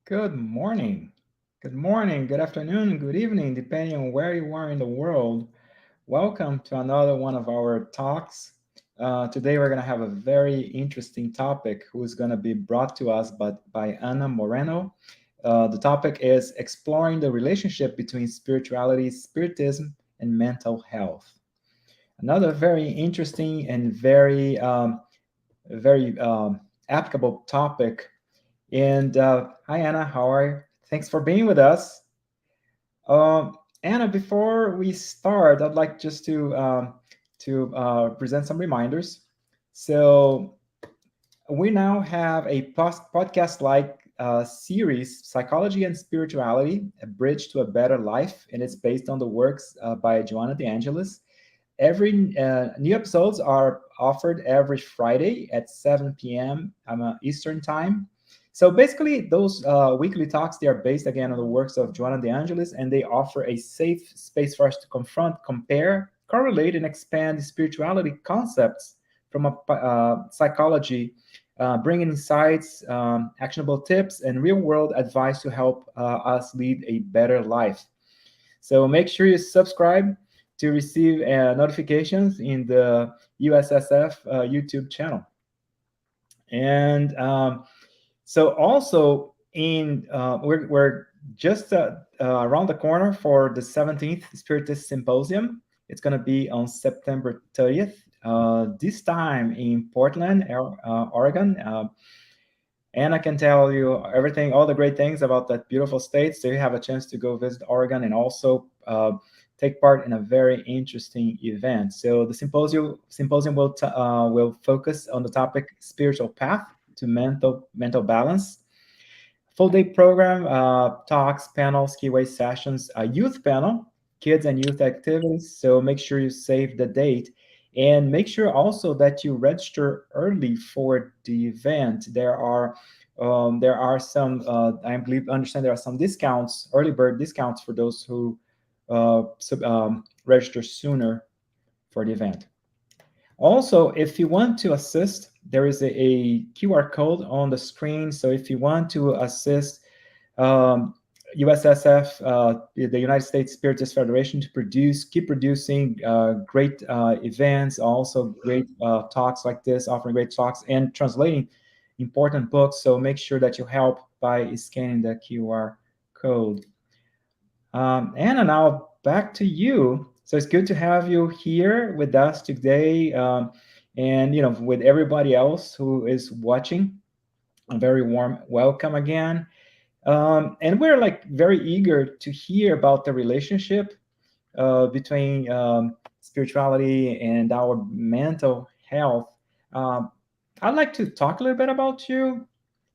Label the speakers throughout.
Speaker 1: Good morning. Good morning, good afternoon, good evening, depending on where you are in the world. Welcome to another one of our talks. Today, we're going to have a very interesting topic who's going to be brought to us by Ana Moreno. The topic is exploring the relationship between spirituality, spiritism, and mental health. Another very interesting and very applicable topic. And hi, Anna. How are you? Thanks for being with us. Anna, before we start, I'd like just to present some reminders. So we now have a podcast-like series, Psychology and Spirituality: A Bridge to a Better Life, and it's based on the works by Joanna De Angelis. Every new episodes are offered every Friday at 7 p.m. Eastern time. So basically, those weekly talks, they are based again on the works of Joanna De Angelis, and they offer a safe space for us to confront, compare, correlate, and expand spirituality concepts from a psychology, bringing insights, actionable tips, and real-world advice to help us lead a better life. So make sure you subscribe to receive notifications in the USSF YouTube channel. And so also we're just around the corner for the 17th Spiritist Symposium. It's going to be on September 30th, this time in Portland, Oregon. And I can tell you everything, all the great things about that beautiful state. So you have a chance to go visit Oregon and also take part in a very interesting event. So the symposium will focus on the topic spiritual path to mental balance. Full day program, talks, panels, keyway sessions, a youth panel, kids and youth activities. So make sure you save the date. And make sure also that you register early for the event. There are some, understand there are some discounts, early bird discounts for those who register sooner for the event. Also, if you want to assist, there is a QR code on the screen. So if you want to assist USSF, the United States Spiritist Federation, to keep producing great events, also great talks like this, offering great talks and translating important books. So make sure that you help by scanning the QR code. Anna, now back to you. So it's good to have you here with us today, and with everybody else who is watching. A very warm welcome again. And we're like very eager to hear about the relationship between spirituality and our mental health. I'd like to talk a little bit about you.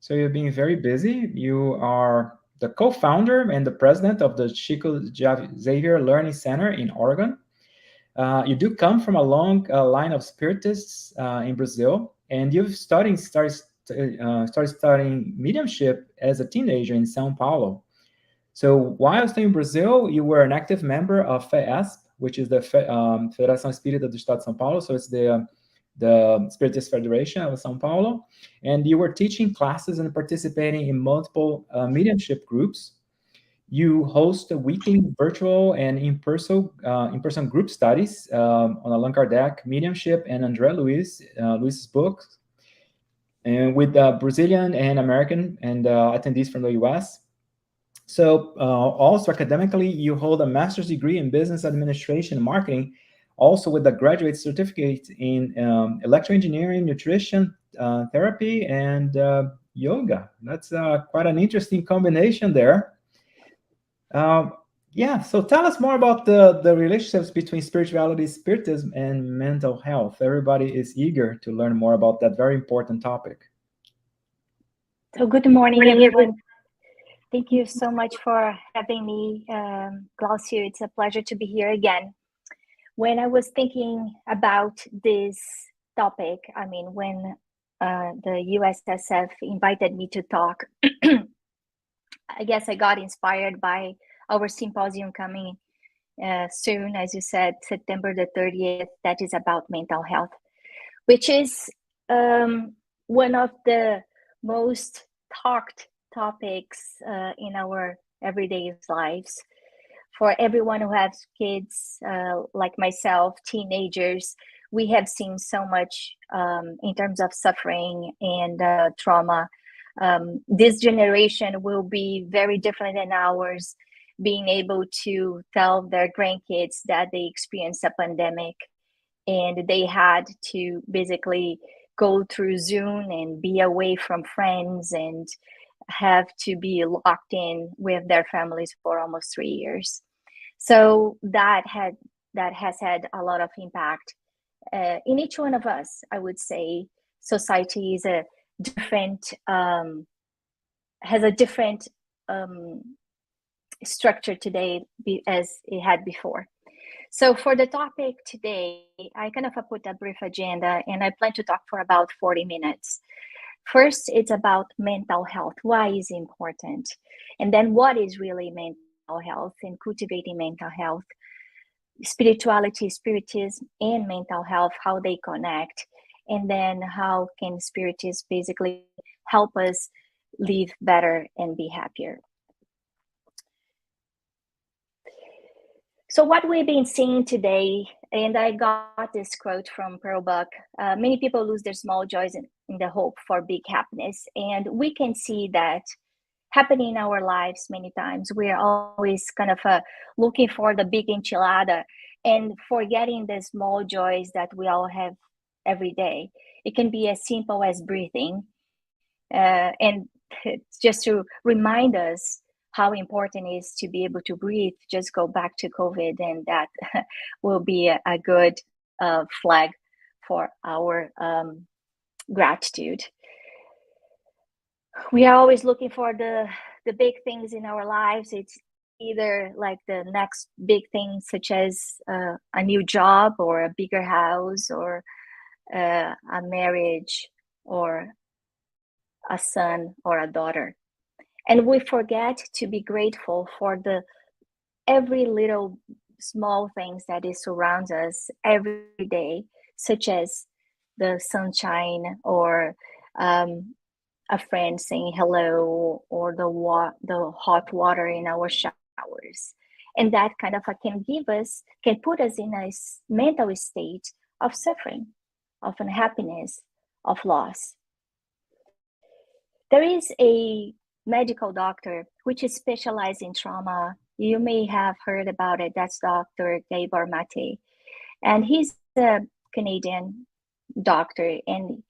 Speaker 1: So you're being very busy. You are the co-founder and the president of the Chico Xavier Learning Center in Oregon. You do come from a long line of spiritists in Brazil, and you've started studying mediumship as a teenager in São Paulo. So while staying in Brazil, you were an active member of FEESP, which is the Federação Espírita do Estado de São Paulo. So it's the Spiritist Federation of São Paulo, and you were teaching classes and participating in multiple mediumship groups. You host a weekly virtual and in-person group studies on Allan Kardec, mediumship, and André Luiz's books, and with Brazilian and American and attendees from the US. So also academically, you hold a master's degree in business administration and marketing, also with a graduate certificate in electroengineering, nutrition, therapy, and yoga. That's quite an interesting combination there. Yeah, so tell us more about the relationships between spirituality, spiritism, and mental health. Everybody is eager to learn more about that very important topic.
Speaker 2: So good morning, everyone. Thank you so much for having me, Glaucio. It's a pleasure to be here again. When I was thinking about this topic, I mean, when the USSF invited me to talk, I guess I got inspired by our symposium coming soon, as you said, September the 30th, that is about mental health, which is one of the most talked topics in our everyday lives. For everyone who has kids, like myself, teenagers, we have seen so much in terms of suffering and trauma. This generation will be very different than ours, being able to tell their grandkids that they experienced a pandemic and they had to basically go through Zoom and be away from friends and have to be locked in with their families for almost 3 years. So that has had a lot of impact in each one of us. I would say society is a different has a different structure today as it had before. So for the topic today, I kind of put a brief agenda, and I plan to talk for about 40 minutes. First, it's about mental health. Why is it important? And then what is really mental health and cultivating mental health? Spirituality, spiritism, and mental health, how they connect. And then how can spiritism basically help us live better and be happier? So what we've been seeing today, and I got this quote from Pearl Buck, many people lose their small joys in the hope for big happiness. And we can see that happening in our lives many times. We're always kind of looking for the big enchilada and forgetting the small joys that we all have every day. It can be as simple as breathing. And just to remind us how important it is to be able to breathe, just go back to COVID, and that will be a good flag for our gratitude. We are always looking for the big things in our lives. It's either like the next big thing, such as a new job or a bigger house or a marriage or a son or a daughter. And we forget to be grateful for every little small things that it surrounds us every day, such as the sunshine or a friend saying hello or the hot water in our showers. And that kind of can put us in a mental state of suffering, of unhappiness, of loss. There is a medical doctor which is specialized in trauma. You may have heard about it. That's Dr. Gabor Mate. And he's a Canadian doctor. And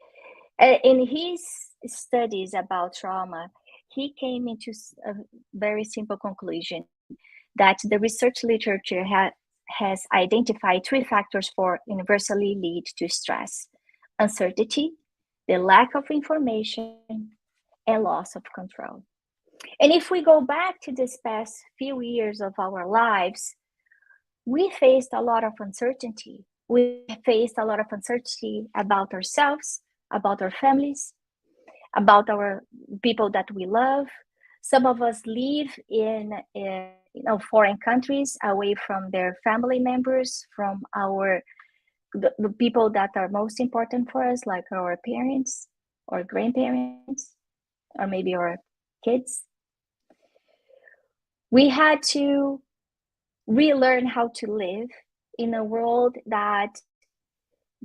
Speaker 2: in his studies about trauma, he came into a very simple conclusion that the research literature has identified 3 factors for universally lead to stress: uncertainty, the lack of information, and loss of control. And if we go back to this past few years of our lives, we faced a lot of uncertainty. We faced a lot of uncertainty about ourselves, about our families, about our people that we love. Some of us live in foreign countries, away from their family members, from the people that are most important for us, like our parents or grandparents, or maybe our kids. We had to relearn how to live in a world that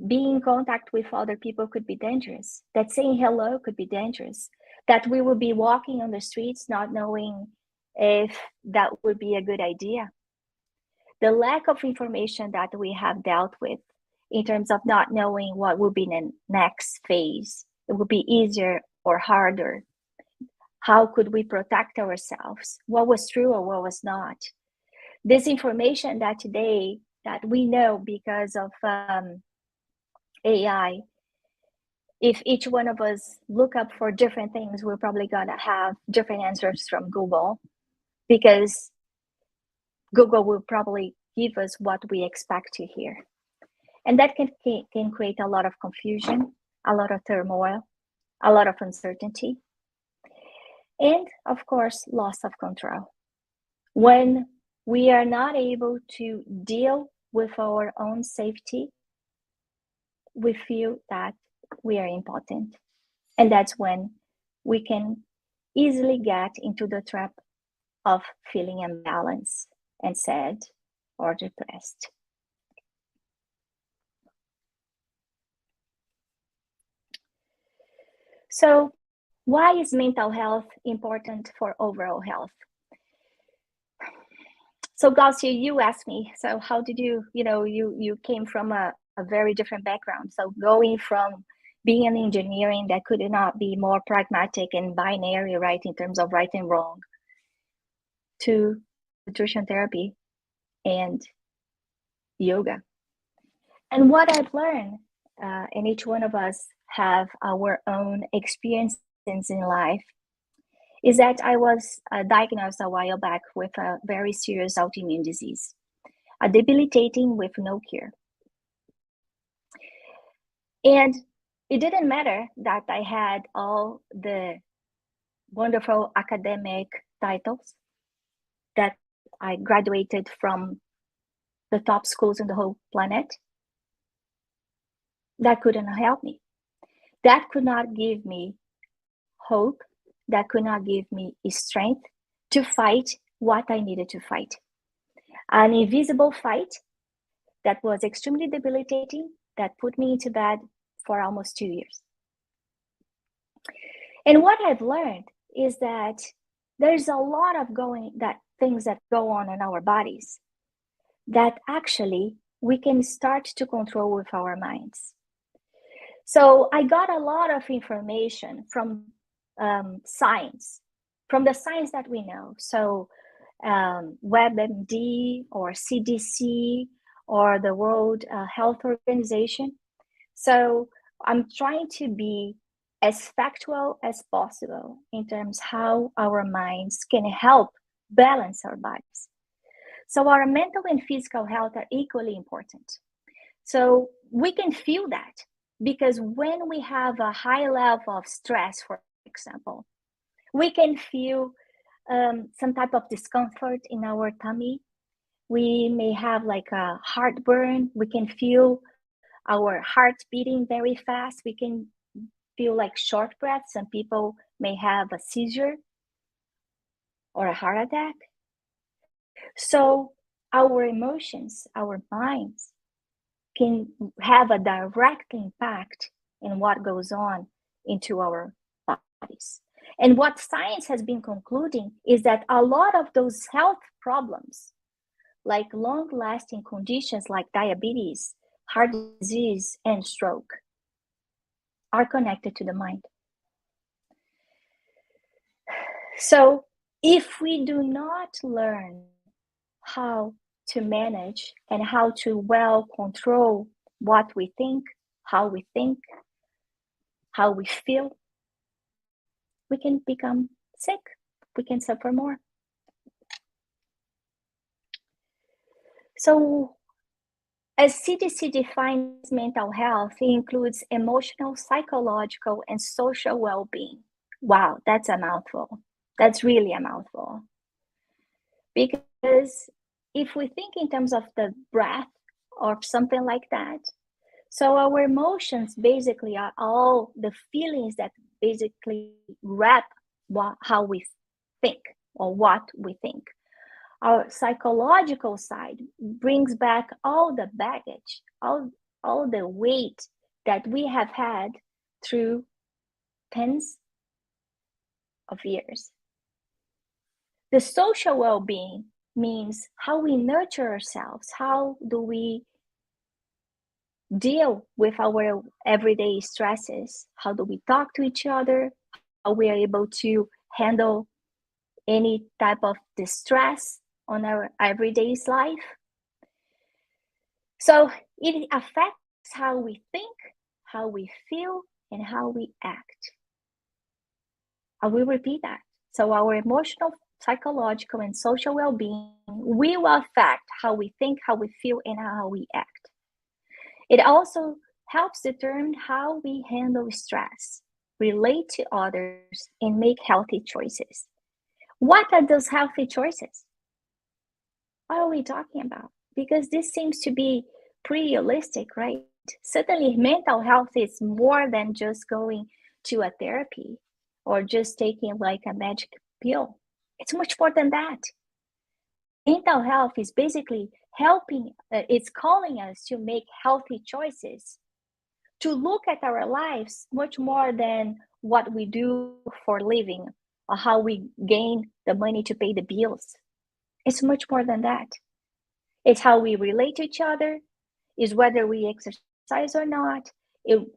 Speaker 2: being in contact with other people could be dangerous, that saying hello could be dangerous, that we would be walking on the streets not knowing if that would be a good idea. The lack of information that we have dealt with in terms of not knowing what will be the next phase, it would be easier or harder. How could we protect ourselves? What was true or what was not? This information that today that we know because of AI, if each one of us look up for different things, we're probably gonna have different answers from Google, because Google will probably give us what we expect to hear. And that can create a lot of confusion, a lot of turmoil, a lot of uncertainty, and of course, loss of control. When we are not able to deal with our own safety, we feel that we are impotent. And that's when we can easily get into the trap of feeling imbalanced and sad or depressed. So, why is mental health important for overall health? So, Glaucia, you asked me, so how did you came from a very different background. So going from being an engineering that could not be more pragmatic and binary, right, in terms of right and wrong, to nutrition therapy and yoga. And what I've learned, and each one of us have our own experiences in life, is that I was diagnosed a while back with a very serious autoimmune disease, a debilitating with no cure. And it didn't matter that I had all the wonderful academic titles, that I graduated from the top schools in the whole planet. That couldn't help me. That could not give me hope. That could not give me strength to fight what I needed to fight. An invisible fight that was extremely debilitating, that put me into bed for almost 2 years. And what I've learned is that there's a lot of things that go on in our bodies that actually we can start to control with our minds. So I got a lot of information from science, from the science that we know. So WebMD or CDC or the World Health Organization. So I'm trying to be as factual as possible in terms how our minds can help balance our bodies. So our mental and physical health are equally important. So we can feel that because when we have a high level of stress, for example, we can feel some type of discomfort in our tummy. We may have like a heartburn. We can feel our heart beating very fast. We can feel like short breath. Some people may have a seizure or a heart attack. So our emotions, our minds can have a direct impact in what goes on into our bodies. And what science has been concluding is that a lot of those health problems, like long-lasting conditions like diabetes, heart disease, and stroke, are connected to the mind. So if we do not learn how to manage and how to well control what we think, how we feel, we can become sick. We can suffer more. So as CDC defines mental health, it includes emotional, psychological, and social well-being. Wow, that's a mouthful. That's really a mouthful. Because if we think in terms of the breath or something like that, so our emotions basically are all the feelings that basically wrap how we think or what we think. Our psychological side brings back all the baggage, all the weight that we have had through tens of years. The social well-being means how we nurture ourselves. How do we deal with our everyday stresses? How do we talk to each other? How we are able to handle any type of distress on our everyday life? So it affects how we think, how we feel, and how we act. I will repeat that. So our emotional, psychological, and social well-being will affect how we think, how we feel, and how we act. It also helps determine how we handle stress, relate to others, and make healthy choices. What are those healthy choices? What are we talking about? Because this seems to be pretty holistic, right? Certainly, mental health is more than just going to a therapy. or just taking like a magic pill. It's much more than that. Mental health is basically helping, it's calling us to make healthy choices, to look at our lives much more than what we do for living or how we gain the money to pay the bills. It's much more than that. It's how we relate to each other, is whether we exercise or not,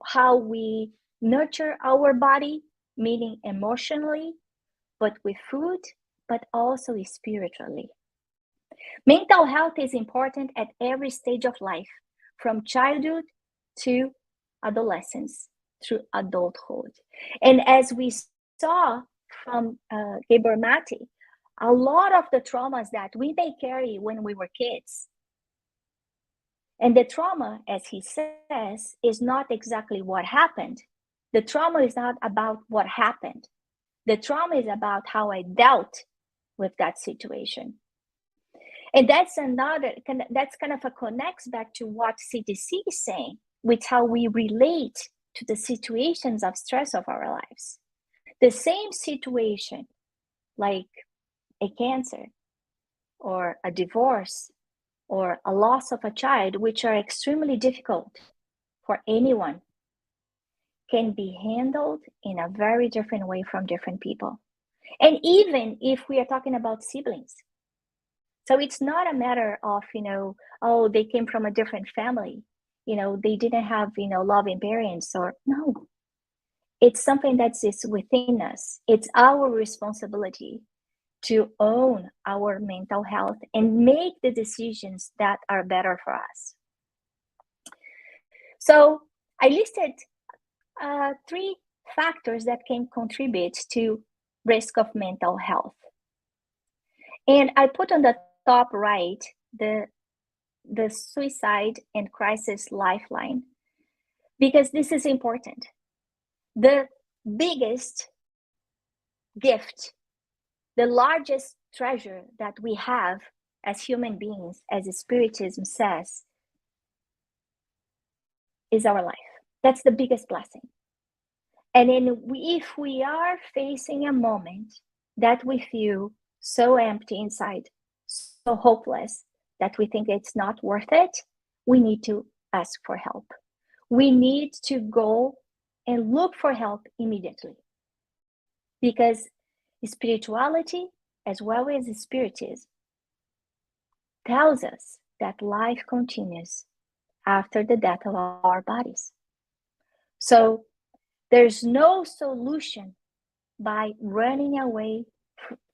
Speaker 2: how we nurture our body, meaning emotionally, but with food, but also spiritually. Mental health is important at every stage of life, from childhood to adolescence through adulthood. And as we saw from Gabor Mate, a lot of the traumas that we may carry when we were kids, and the trauma, as he says, is not exactly what happened. The trauma is not about what happened. The trauma is about how I dealt with that situation. And that's kind of connects back to what CDC is saying, with how we relate to the situations of stress of our lives. The same situation, like a cancer or a divorce or a loss of a child, which are extremely difficult for anyone, can be handled in a very different way from different people. And even if we are talking about siblings. So it's not a matter of, oh, they came from a different family, they didn't have, loving parents, or no. It's something that's within us. It's our responsibility to own our mental health and make the decisions that are better for us. So I listed 3 factors that can contribute to risk of mental health. And I put on the top right the suicide and crisis lifeline, because this is important. The biggest gift, the largest treasure that we have as human beings, as Spiritism says, is our life. That's the biggest blessing. And if we are facing a moment that we feel so empty inside, so hopeless, that we think it's not worth it, we need to ask for help. We need to go and look for help immediately. Because spirituality, as well as Spiritism, tells us that life continues after the death of our bodies. So there's no solution by running away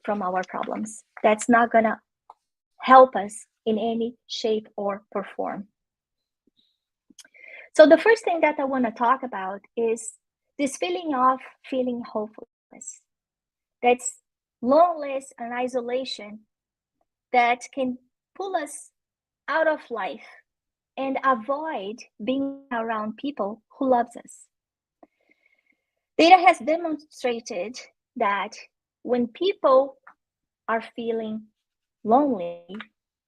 Speaker 2: from our problems. That's not going to help us in any shape or form. So the first thing that I want to talk about is this feeling of feeling hopeless. That's loneliness and isolation that can pull us out of life and avoid being around people who loves us. Data has demonstrated that when people are feeling lonely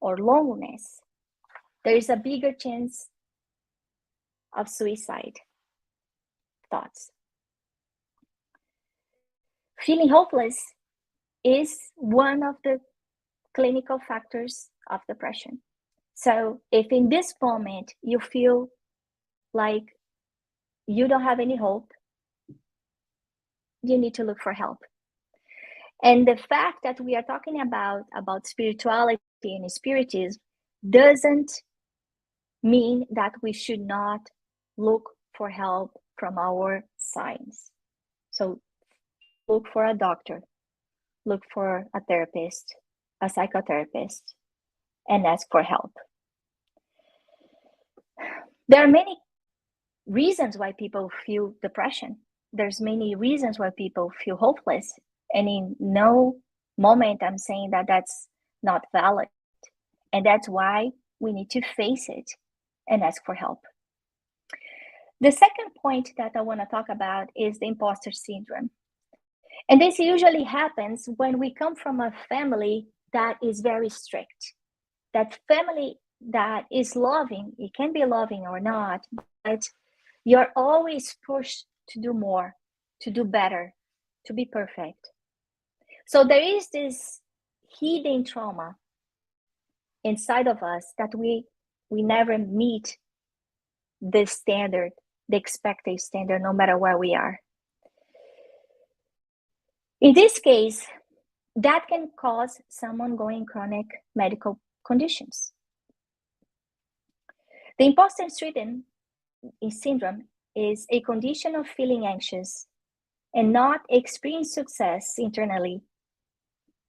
Speaker 2: or loneliness, there is a bigger chance of suicide thoughts. Feeling hopeless is one of the clinical factors of depression. So if in this moment you feel like you don't have any hope, you need to look for help. And the fact that we are talking about spirituality and spiritism doesn't mean that we should not look for help from our science. So look for a doctor, look for a therapist, a psychotherapist, and ask for help. There are many reasons why people feel depression. There's many reasons why people feel hopeless. And in no moment I'm saying that that's not valid. And that's why we need to face it and ask for help. The second point that I want to talk about is the imposter syndrome. And this usually happens when we come from a family that is very strict. That family that is loving, it can be loving or not, but you're always pushed to do more, to do better, to be perfect. So there is this hidden trauma inside of us that we never meet the standard, the expected standard, no matter where we are. In this case, that can cause some ongoing chronic medical conditions. The imposter syndrome is a condition of feeling anxious and not experience success internally,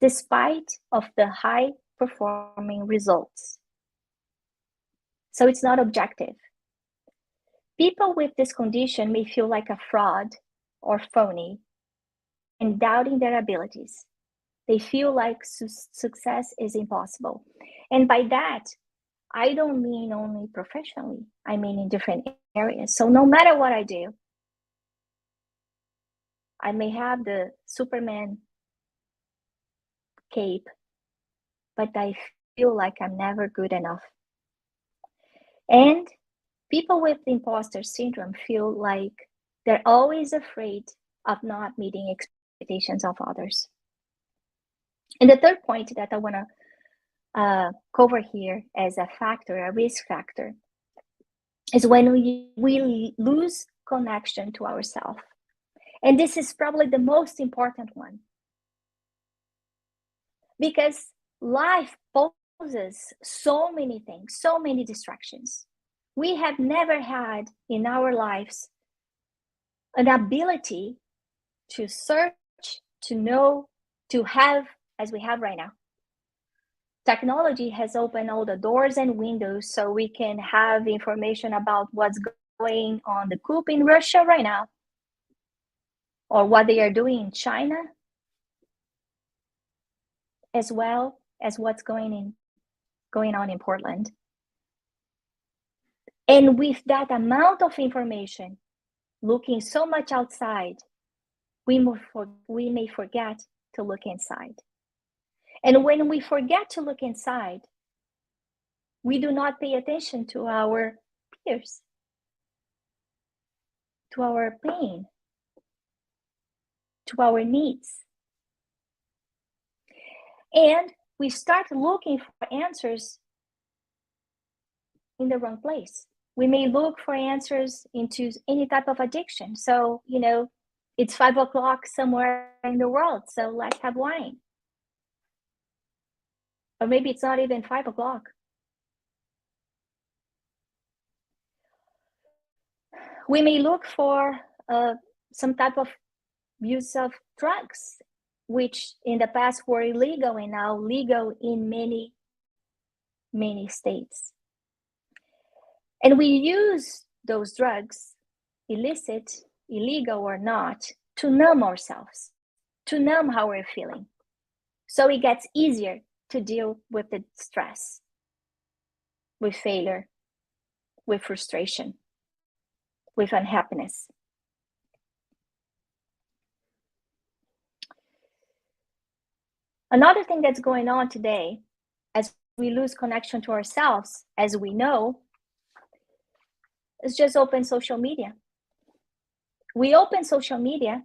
Speaker 2: despite of the high performing results. So it's not objective. People with this condition may feel like a fraud or phony and doubting their abilities. They feel like success is impossible. And by that, I don't mean only professionally, I mean in different areas. So no matter what I do, I may have the Superman cape, but I feel like I'm never good enough. And people with imposter syndrome feel like they're always afraid of not meeting expectations of others. And the third point that I want to cover here as a factor, a risk factor, is when we lose connection to ourselves. And this is probably the most important one, because life poses so many things, so many distractions. We have never had in our lives an ability to search, to know, to have as we have right now. Technology has opened all the doors and windows so we can have information about what's going on the coup in Russia right now, or what they are doing in China, as well as what's going on in Portland. And with that amount of information, looking so much outside, we may forget to look inside. And when we forget to look inside, we do not pay attention to our peers, to our pain, to our needs. And we start looking for answers in the wrong place. We may look for answers into any type of addiction. So, it's 5 o'clock somewhere in the world, so let's have wine. Or maybe it's not even 5 o'clock. We may look for some type of use of drugs, which in the past were illegal and now legal in many, many states. And we use those drugs, illicit, illegal or not, to numb ourselves, to numb how we're feeling. So it gets easier to deal with the stress, with failure, with frustration, with unhappiness. Another thing that's going on today, as we lose connection to ourselves, as we know, is just open social media. We open social media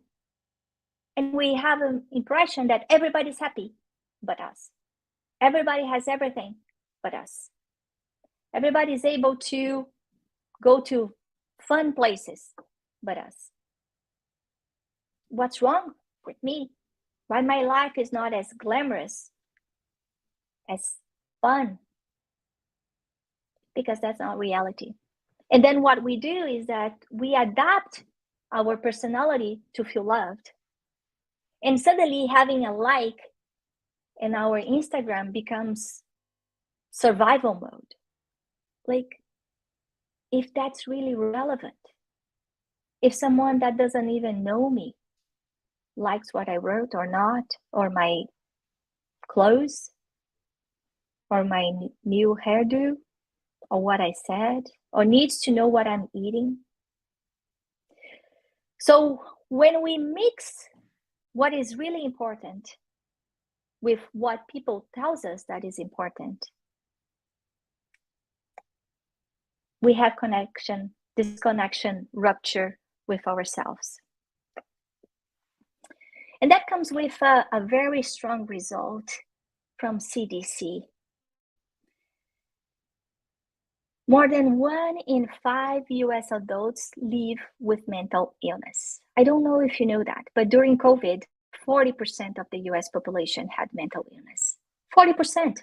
Speaker 2: and we have an impression that everybody's happy but us. Everybody has everything but us. Everybody's able to go to fun places but us. What's wrong with me? Why my life is not as glamorous, as fun? Because that's not reality. And then what we do is that we adapt our personality to feel loved. And suddenly having a like in our Instagram becomes survival mode. Like, if that's really relevant, if someone that doesn't even know me likes what I wrote or not, or my clothes, or my new hairdo, or what I said, or needs to know what I'm eating. So when we mix what is really important with what people tells us that is important, we have disconnection, rupture with ourselves. And that comes with a very strong result from CDC. More than 1 in 5 US adults live with mental illness. I don't know if you know that, but during COVID, 40% of the US population had mental illness. 40%.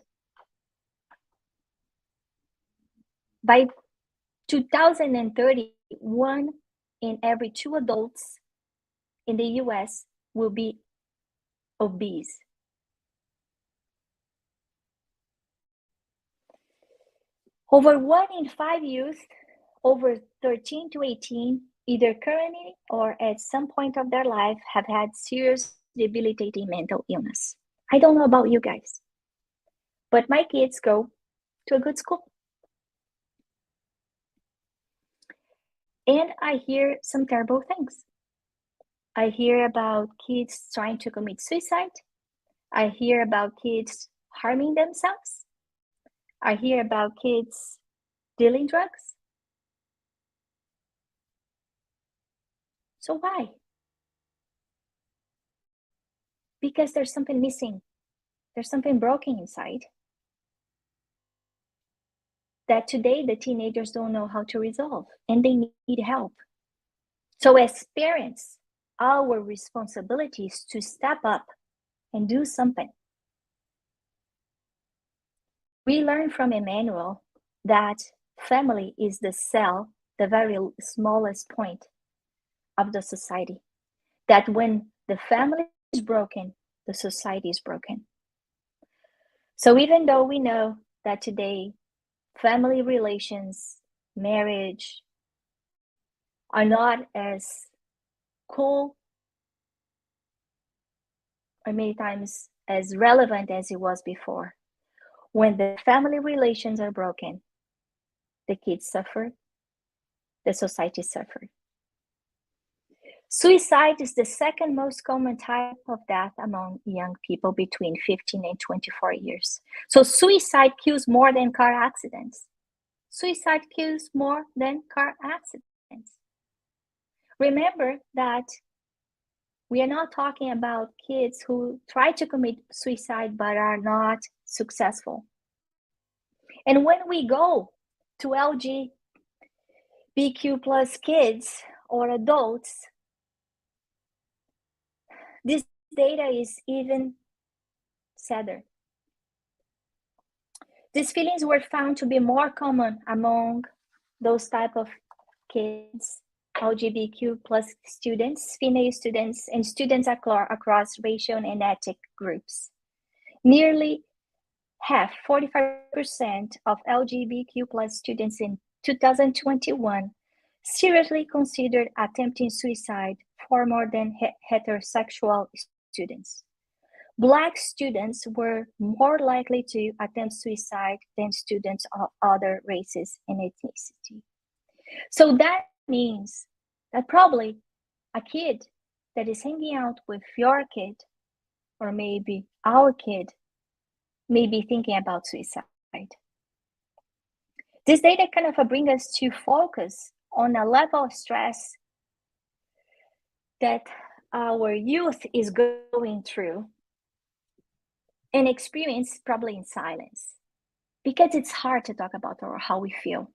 Speaker 2: By 2030, 1 in every 2 adults in the US will be obese. Over 1 in 5 youth over 13 to 18, either currently or at some point of their life, have had serious debilitating mental illness. I don't know about you guys, but my kids go to a good school. And I hear some terrible things. I hear about kids trying to commit suicide. I hear about kids harming themselves. I hear about kids dealing drugs. So why? Because there's something missing. There's something broken inside that today the teenagers don't know how to resolve, and they need help. So as parents, our responsibility is to step up and do something. We learn from Emmanuel that family is the cell, the very smallest point of the society. That when the family is broken, the society is broken. So even though we know that today family relations, marriage are not as cool or many times as relevant as it was before, when the family relations are broken, the kids suffer, the society suffers. Suicide is the second most common type of death among young people between 15 and 24 years. So suicide kills more than car accidents. Suicide kills more than car accidents. Remember that we are not talking about kids who try to commit suicide but are not successful. And when we go to LGBTQ plus kids or adults, this data is even sadder. These feelings were found to be more common among those type of kids, LGBTQ plus students, female students, and students across racial and ethnic groups. Nearly half, 45% of LGBTQ plus students in 2021 seriously considered attempting suicide for more than heterosexual students. Black students were more likely to attempt suicide than students of other races and ethnicity. So that means that probably a kid that is hanging out with your kid, or maybe our kid, may be thinking about suicide. This data kind of bring us to focus on a level of stress that our youth is going through and experience probably in silence, because it's hard to talk about how we feel.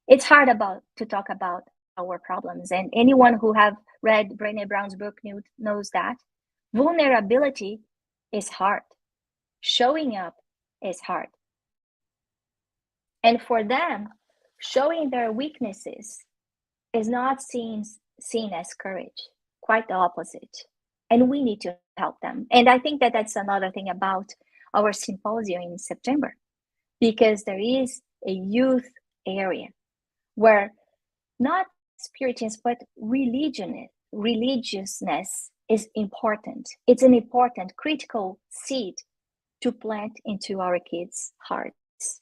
Speaker 2: It's hard to talk about our problems, and anyone who have read Brené Brown's book knows that vulnerability is hard. Showing up is hard. And for them, showing their weaknesses is not seen as courage, quite the opposite. And we need to help them. And I think that that's another thing about our symposium in September, because there is a youth area where not Spiritism, but religiousness is important. It's an important critical seed to plant into our kids' hearts.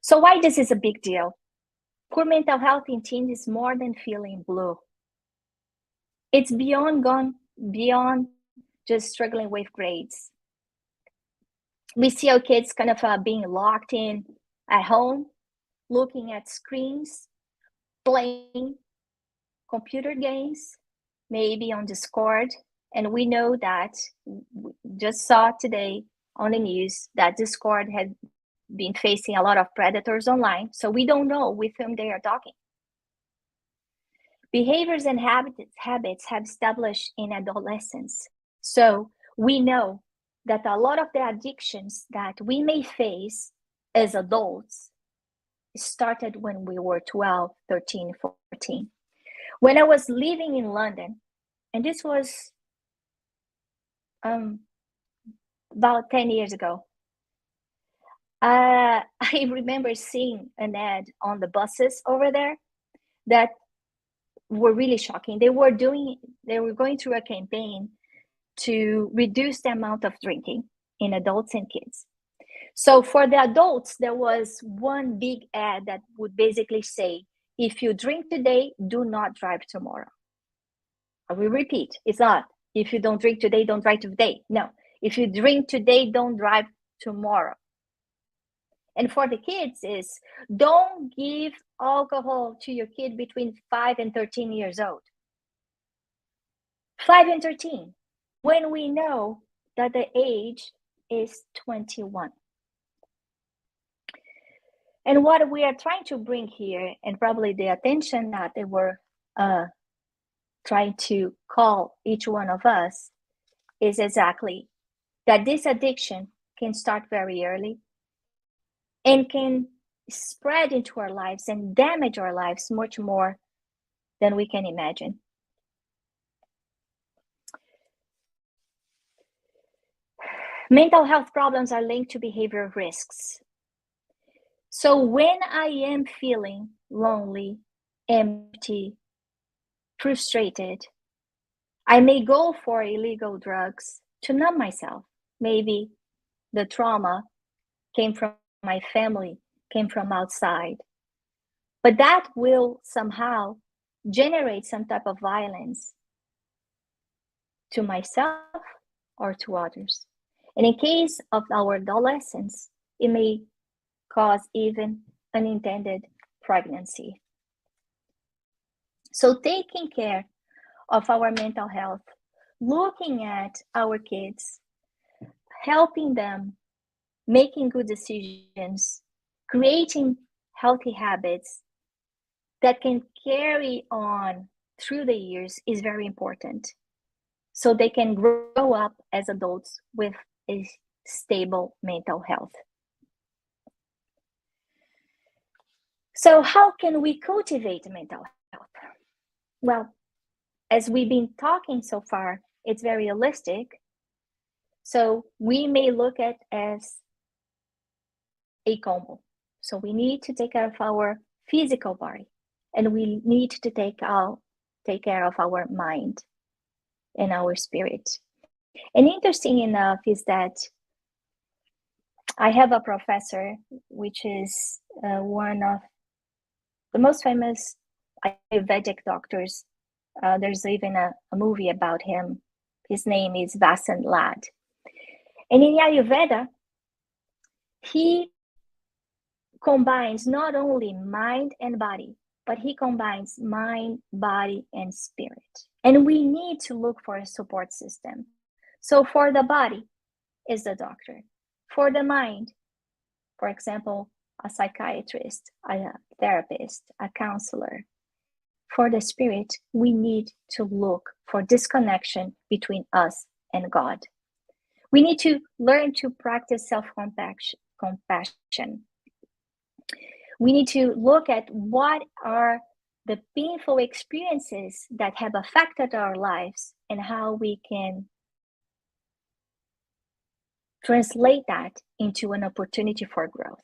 Speaker 2: So why this is a big deal? Poor mental health in teens is more than feeling blue. It's beyond just struggling with grades. We see our kids kind of being locked in at home, looking at screens, playing computer games, maybe on Discord, And we know that, we just saw today on the news that Discord had been facing a lot of predators online. So we don't know with whom they are talking. Behaviors and habits have established in adolescence. So we know that a lot of the addictions that we may face as adults started when we were 12, 13, 14. When I was living in London, and this was about 10 years ago, I remember seeing an ad on the buses over there that were really shocking. They were going through a campaign to reduce the amount of drinking in adults and kids. So for the adults, there was one big ad that would basically say, if you drink today, do not drive tomorrow. I will repeat, it's not, if you don't drink today, don't drive today. No, if you drink today, don't drive tomorrow. And for the kids is, don't give alcohol to your kid between 5 and 13 years old. 5 and 13, when we know that the age is 21. And what we are trying to bring here, and probably the attention that they were trying to call each one of us, is exactly that this addiction can start very early and can spread into our lives and damage our lives much more than we can imagine. Mental health problems are linked to behavioral risks. So when I am feeling lonely, empty, frustrated, I may go for illegal drugs to numb myself. Maybe the trauma came from my family, came from outside. But that will somehow generate some type of violence to myself or to others. And in case of our adolescents, it may cause even unintended pregnancy. So taking care of our mental health, looking at our kids, helping them, making good decisions, creating healthy habits that can carry on through the years is very important. So they can grow up as adults with a stable mental health. So how can we cultivate mental health? Well, as we've been talking so far, it's very holistic. So we may look at as a combo. So we need to take care of our physical body, and we need to take care of our mind and our spirit. And interesting enough is that I have a professor, which is one of the most famous Ayurvedic doctors. There's even a movie about him. His name is Vasant Lad. And in Ayurveda, he combines not only mind and body, but he combines mind, body, and spirit. And we need to look for a support system. So for the body is the doctor. For the mind, for example, a psychiatrist, a therapist, a counselor. For the spirit, we need to look for this connection between us and God. We need to learn to practice self-compassion. We need to look at what are the painful experiences that have affected our lives and how we can translate that into an opportunity for growth.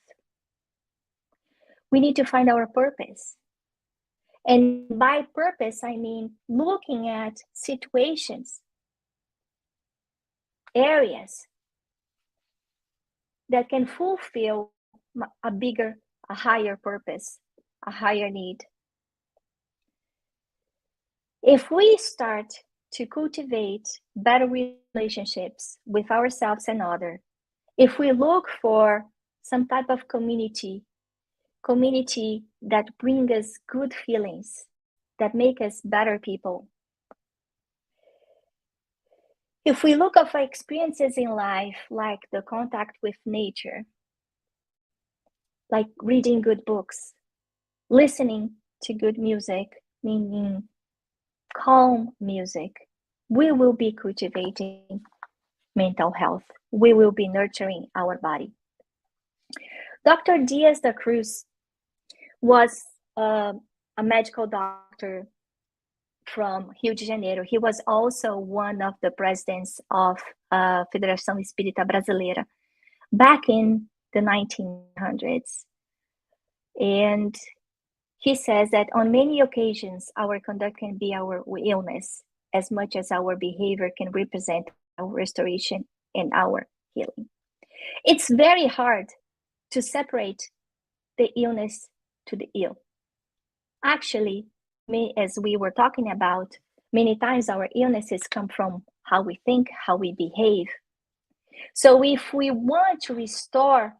Speaker 2: We need to find our purpose. And by purpose, I mean looking at situations, areas that can fulfill a higher purpose, a higher need. If we start to cultivate better relationships with ourselves and others, if we look for some type of community that brings us good feelings, that make us better people, If we look at our experiences in life, like the contact with nature, like reading good books, listening to good music, meaning calm music, we will be cultivating mental health. We will be nurturing our body. Dr. Diaz da Cruz was a medical doctor from Rio de Janeiro. He was also one of the presidents of Federação Espírita Brasileira back in the 1900s. And he says that on many occasions, our conduct can be our illness as much as our behavior can represent our restoration and our healing. It's very hard to separate the illness to the ill. Actually, as we were talking about, many times our illnesses come from how we think, how we behave. So if we want to restore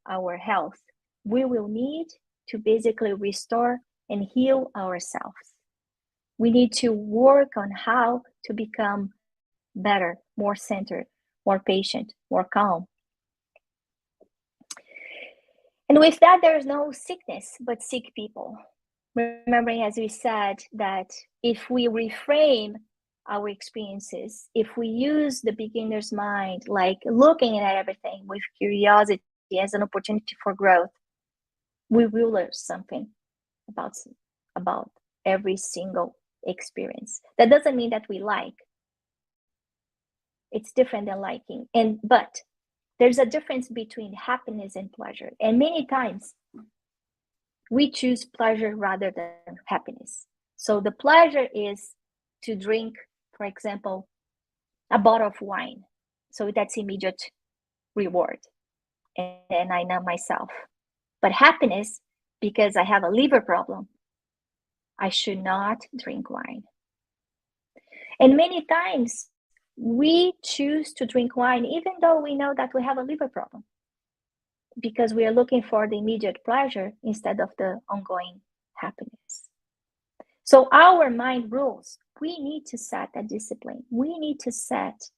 Speaker 2: our health, we will need to basically restore and heal ourselves. We need to work on how to become better, more centered, more patient, more calm. And with that, there's no sickness, but sick people. Remembering, as we said, that if we reframe our experiences, if we use the beginner's mind, like looking at everything with curiosity as an opportunity for growth, we will learn something about every single experience. That doesn't mean that we like. It's different than liking. But there's a difference between happiness and pleasure. And many times we choose pleasure rather than happiness. So the pleasure is to drink, for example, a bottle of wine. So that's immediate reward. And I know myself. But happiness, because I have a liver problem, I should not drink wine. And many times we choose to drink wine even though we know that we have a liver problem, because we are looking for the immediate pleasure instead of the ongoing happiness. So our mind rules. We need to set a discipline. We need to set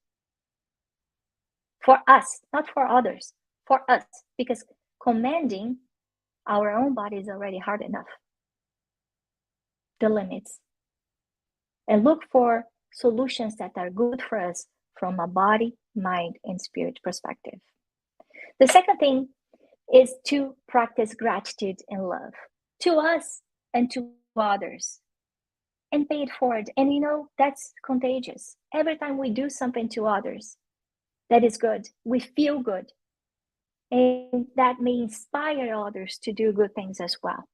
Speaker 2: for us, not for others, for us, because commanding our own body is already hard enough. The limits. And look for solutions that are good for us from a body, mind, and spirit perspective. The second thing is to practice gratitude and love to us and to others, and pay it forward. And that's contagious. Every time we do something to others that is good, we feel good. And that may inspire others to do good things as well.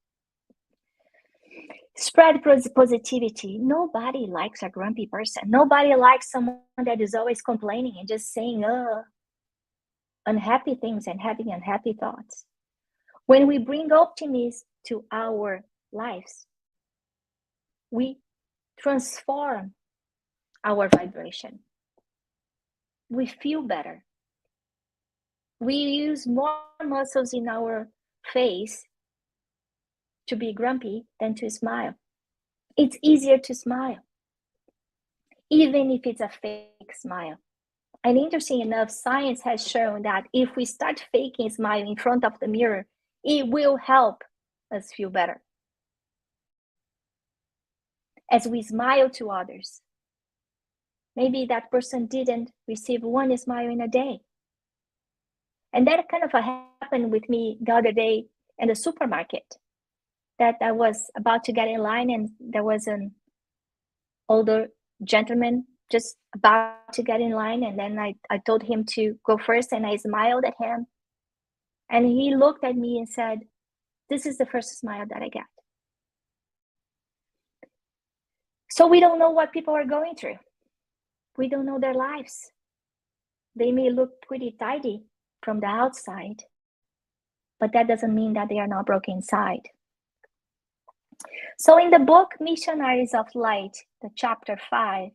Speaker 2: Spread positivity. Nobody likes a grumpy person. Nobody likes someone that is always complaining and just saying unhappy things and having unhappy thoughts. When we bring optimism to our lives, we transform our vibration. We feel better. We use more muscles in our face to be grumpy than to smile. It's easier to smile, even if it's a fake smile. And interesting enough, science has shown that if we start faking smile in front of the mirror, it will help us feel better. As we smile to others, maybe that person didn't receive one smile in a day. And that kind of happened with me the other day in the supermarket, that I was about to get in line and there was an older gentleman just about to get in line. And then I told him to go first and I smiled at him. And he looked at me and said, "This is the first smile that I get." So we don't know what people are going through. We don't know their lives. They may look pretty tidy from the outside, but that doesn't mean that they are not broken inside. So in the book, Missionaries of Light, the chapter 5,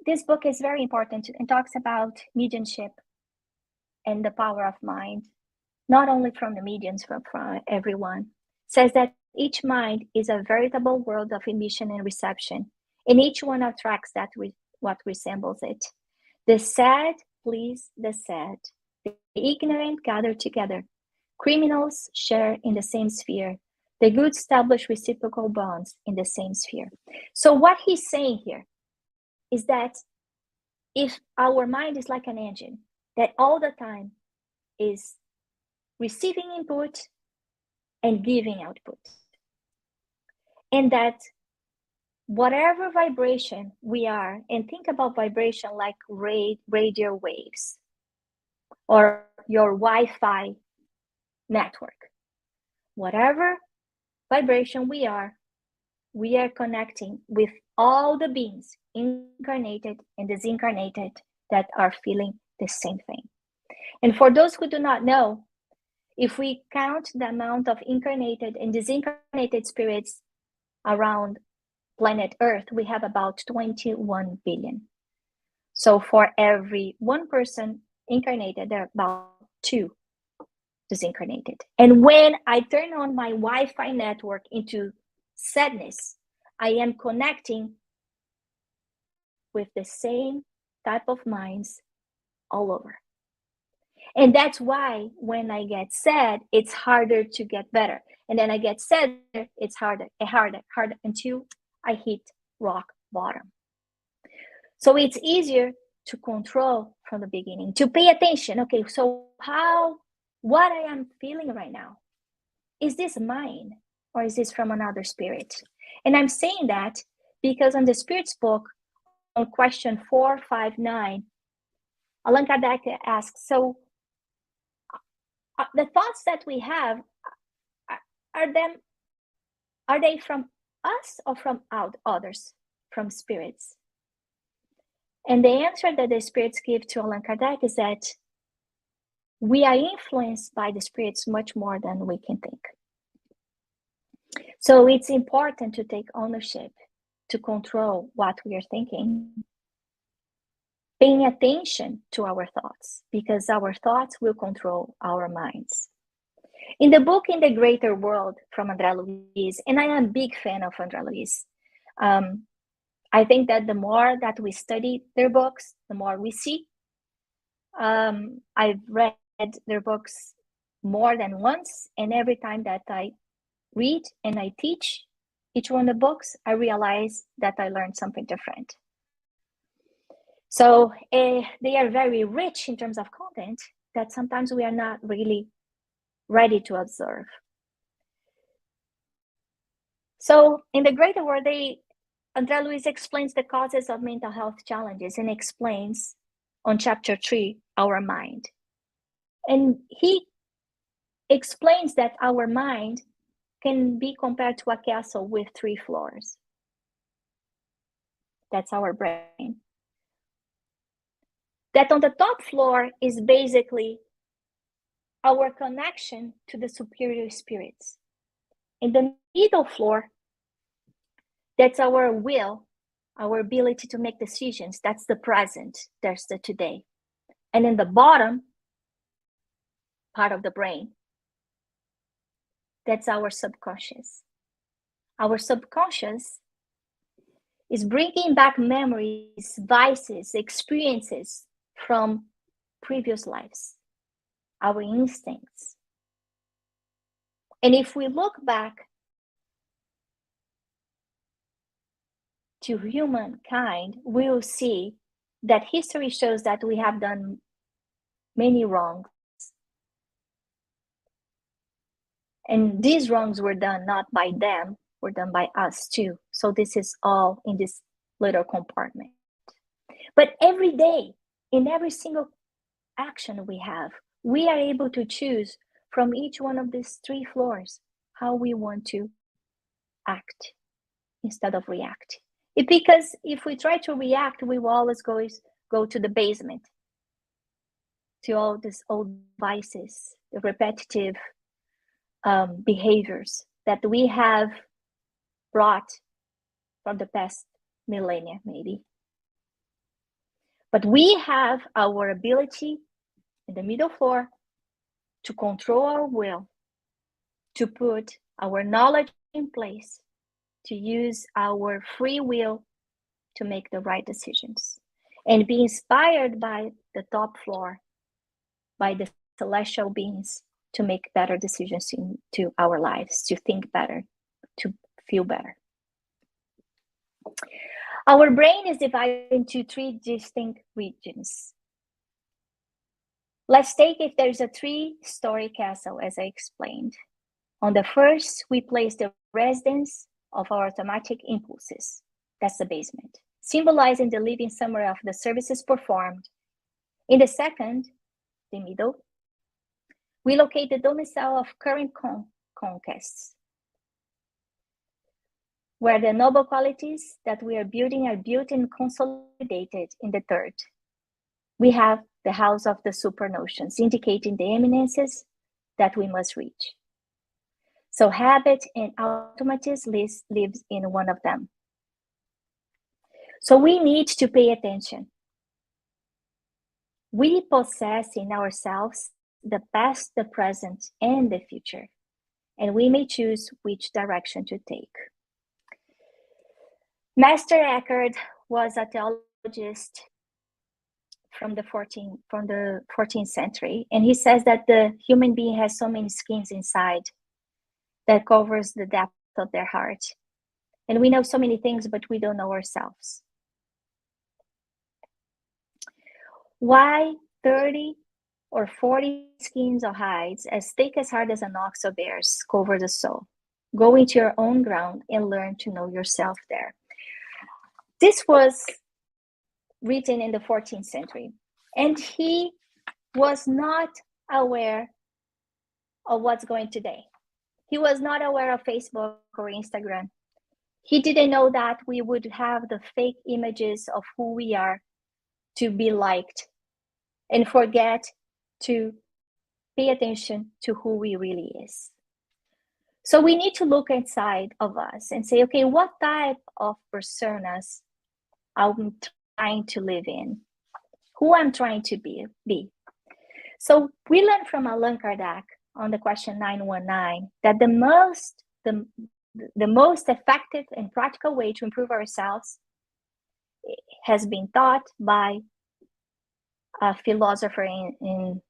Speaker 2: this book is very important and talks about mediumship and the power of mind, not only from the mediums, but from everyone. It says that each mind is a veritable world of emission and reception, and each one attracts what resembles it. The sad please the sad. The ignorant gather together. Criminals share in the same sphere. The good establish reciprocal bonds in the same sphere. So what he's saying here is that if our mind is like an engine that all the time is receiving input and giving output, and that whatever vibration we are, and think about vibration like radio waves or your Wi-Fi network, whatever vibration we are connecting with all the beings, incarnated and disincarnated, that are feeling the same thing. And for those who do not know, if we count the amount of incarnated and disincarnated spirits around planet Earth, we have about 21 billion. So for every one person incarnated, there are about 2 disincarnated. And when I turn on my Wi-Fi network into sadness, I am connecting with the same type of minds all over. And that's why when I get sad, it's harder to get better. And then I get sadder, it's harder until I hit rock bottom. So it's easier to control from the beginning, to pay attention. Okay, so what I am feeling right now, is this mine or is this from another spirit? And I'm saying that because on the Spirit's book, on question 459, Allan Kardec asks, so the thoughts that we have, are they from us or from others, from spirits? And the answer that the spirits give to Allan Kardec is that we are influenced by the spirits much more than we can think. So it's important to take ownership, to control what we are thinking, paying attention to our thoughts, because our thoughts will control our minds. In the book In the Greater World from André Luiz, and I am a big fan of André Luiz, I think that the more that we study their books, the more we see. I've read their books more than once, and every time that I read and I teach each one of the books, I realize that I learned something different. So they are very rich in terms of content that sometimes we are not really ready to observe. So in the Greater World, André Luiz explains the causes of mental health challenges and explains on chapter 3, our mind. And he explains that our mind can be compared to a castle with 3 floors. That's our brain. That on the top floor is basically our connection to the superior spirits. In the middle floor, that's our will, our ability to make decisions. That's the present, that's the today. And in the bottom part of the brain, that's our subconscious. Our subconscious is bringing back memories, vices, experiences from previous lives, our instincts. And if we look back to humankind, we'll see that history shows that we have done many wrongs. And these wrongs were done not by them, were done by us too. So this is all in this little compartment. But every day, in every single action we have, we are able to choose from each one of these 3 floors how we want to act instead of react. Because if we try to react, we will always go to the basement, to all these old vices, the repetitive behaviors that we have brought from the past millennia, maybe. But we have our ability in the middle floor to control our will, to put our knowledge in place, to use our free will to make the right decisions and be inspired by the top floor, by the celestial beings, to make better decisions into our lives, to think better, to feel better. Our brain is divided into 3 distinct regions. Let's take if there's a 3-story castle, as I explained. On the first, we place the residence of our automatic impulses. That's the basement, symbolizing the living summary of the services performed. In the second, the middle, we locate the domicile of current conquests, where the noble qualities that we are building are built and consolidated. In the third, we have the house of the super notions, indicating the eminences that we must reach. So habit and automatism lives in one of them. So we need to pay attention. We possess in ourselves the past, the present, and the future, and we may choose which direction to take. Master Eckhart was a theologist from the 14th century, and he says that the human being has so many skins inside that covers the depth of their heart. And we know so many things, but we don't know ourselves. Why 30 or 40 skins or hides as thick as hard as an ox or bear's cover the soul? Go into your own ground and learn to know yourself there. This was written in the 14th century, and he was not aware of what's going today. He was not aware of Facebook or Instagram. He didn't know that we would have the fake images of who we are to be liked and forget to pay attention to who we really is. So we need to look inside of us and say, okay, what type of personas I'm trying to live in? Who I'm trying to be? So we learned from Allan Kardec on the question 919 that the most effective and practical way to improve ourselves has been taught by a philosopher in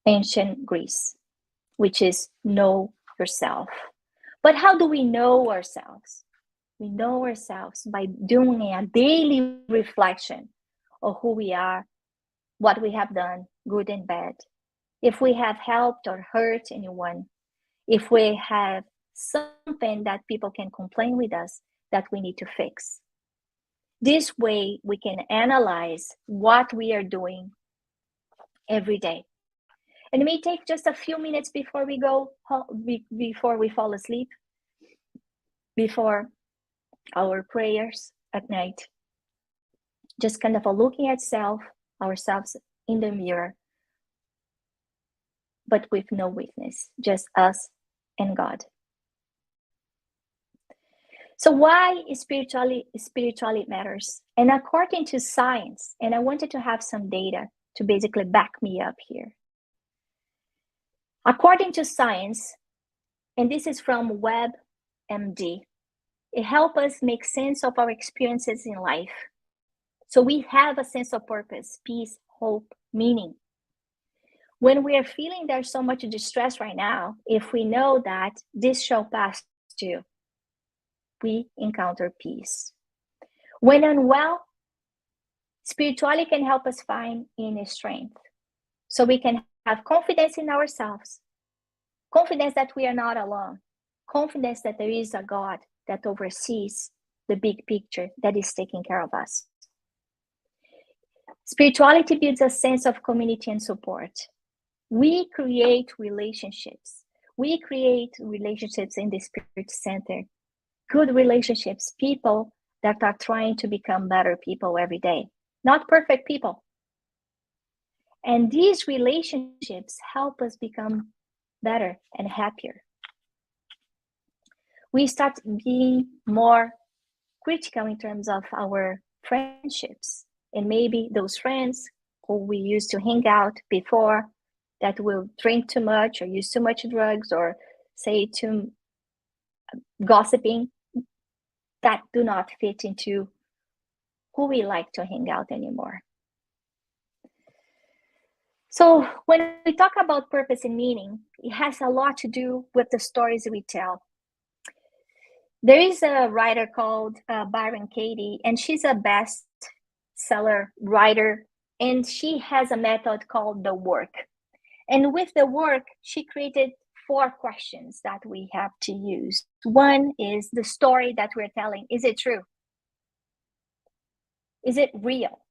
Speaker 2: ancient Greece, which is know yourself. But how do we know ourselves? We know ourselves by doing a daily reflection of who we are, what we have done, good and bad. If we have helped or hurt anyone, if we have something that people can complain with us that we need to fix. This way we can analyze what we are doing every day. And it may take just a few minutes before we before we fall asleep, before our prayers at night. Just kind of looking at ourselves in the mirror, but with no witness, just us and God. So why spirituality matters? And according to science, and I wanted to have some data to basically back me up here. According to science, and this is from WebMD, it helps us make sense of our experiences in life. So we have a sense of purpose, peace, hope, meaning. When we are feeling there's so much distress right now, if we know that this shall pass too, we encounter peace. When unwell, spirituality can help us find inner strength. So we can have confidence in ourselves, confidence that we are not alone, confidence that there is a God that oversees the big picture that is taking care of us. Spirituality builds a sense of community and support. We create relationships. We create relationships in the Spirit Center. Good relationships, people that are trying to become better people every day, not perfect people. And these relationships help us become better and happier. We start being more critical in terms of our friendships. And maybe those friends who we used to hang out before that will drink too much or use too much drugs or say too gossiping, that do not fit into who we like to hang out anymore. So when we talk about purpose and meaning, it has a lot to do with the stories we tell. There is a writer called Byron Katie, and she's a bestseller writer, and she has a method called the work. And with the work, she created 4 questions that we have to use. One is the story that we're telling. Is it true? Is it real?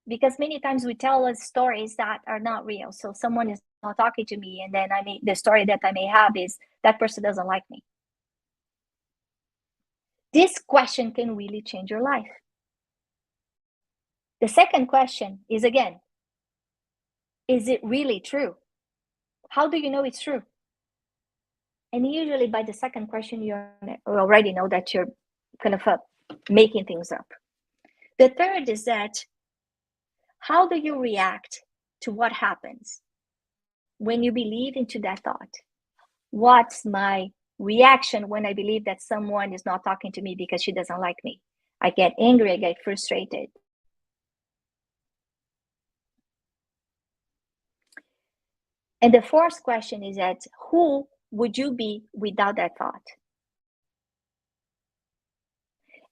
Speaker 2: Because many times we tell us stories that are not real. So someone is not talking to me, and then the story that I may have is that person doesn't like me. This question can really change your life. The second question is, again, is it really true? How do you know it's true? And usually by the second question, you already know that you're kind of making things up. The third is that, how do you react to what happens when you believe into that thought? What's my reaction when I believe that someone is not talking to me because she doesn't like me? I get angry, I get frustrated. And the fourth question is that, who would you be without that thought?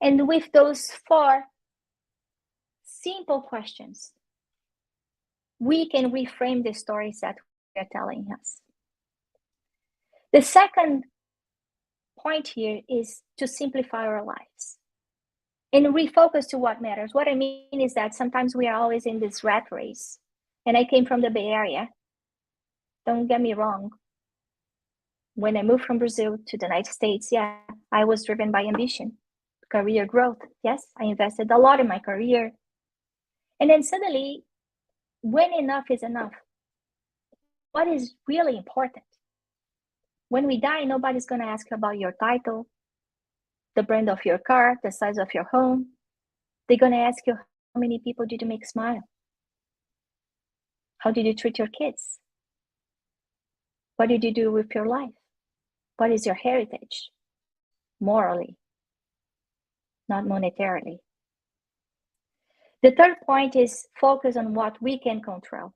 Speaker 2: And with those 4 simple questions, we can reframe the stories that we are telling us. The second point here is to simplify our lives and refocus to what matters. What I mean is that sometimes we are always in this rat race. And I came from the Bay Area. Don't get me wrong. When I moved from Brazil to the United States, yeah, I was driven by ambition, career growth. Yes, I invested a lot in my career. And then suddenly, when enough is enough, what is really important? When we die, nobody's going to ask you about your title, the brand of your car, the size of your home. They're going to ask you, how many people did you make smile? How did you treat your kids? What did you do with your life? What is your heritage? Morally, not monetarily. The third point is focus on what we can control.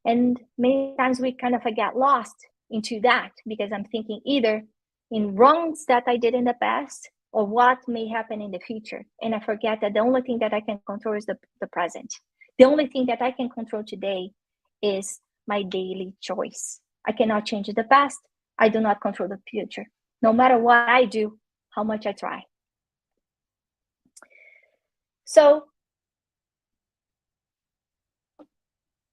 Speaker 2: And many times we kind of get lost into that because I'm thinking either in wrongs that I did in the past or what may happen in the future. And I forget that the only thing that I can control is the present. The only thing that I can control today is my daily choice. I cannot change the past. I do not control the future. No matter what I do, how much I try. So,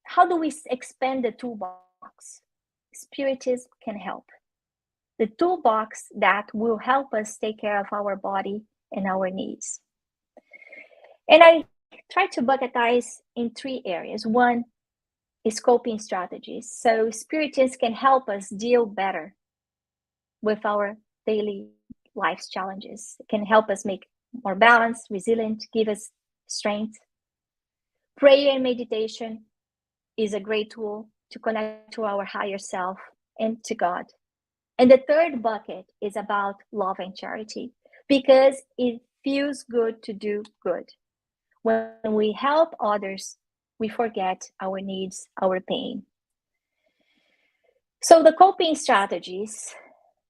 Speaker 2: how do we expand the toolbox? Spiritism can help. The toolbox that will help us take care of our body and our needs. And I try to bucketize in 3 areas. One is coping strategies. So Spiritists can help us deal better with our daily life's challenges. It can help us make more balanced, resilient, give us strength. Prayer and meditation is a great tool to connect to our higher self and to God. And the third bucket is about love and charity, because it feels good to do good. When we help others, we forget our needs, our pain. So the coping strategies,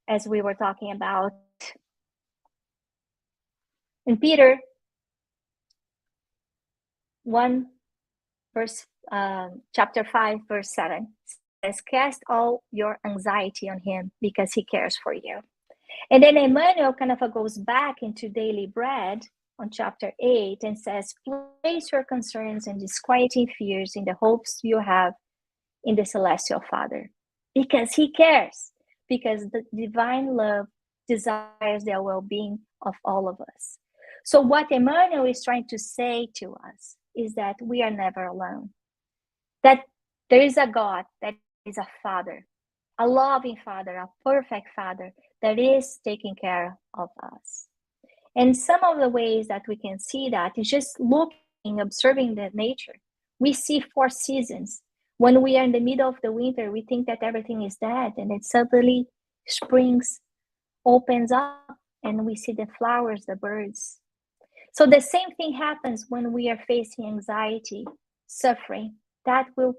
Speaker 2: as we were talking about, in Peter 1, chapter 5, verse 7, says, cast all your anxiety on him because he cares for you. And then Emmanuel kind of goes back into daily bread on chapter 8 and says, place your concerns and disquieting fears in the hopes you have in the celestial Father, because he cares, because the divine love desires the well-being of all of us. So what Emmanuel is trying to say to us is that we are never alone, that there is a God that is a Father, a loving Father, a perfect Father that is taking care of us. And some of the ways that we can see that is just looking, observing the nature. We see 4 seasons. When we are in the middle of the winter, we think that everything is dead, and then suddenly springs opens up and we see the flowers, the birds. So the same thing happens when we are facing anxiety, suffering. That will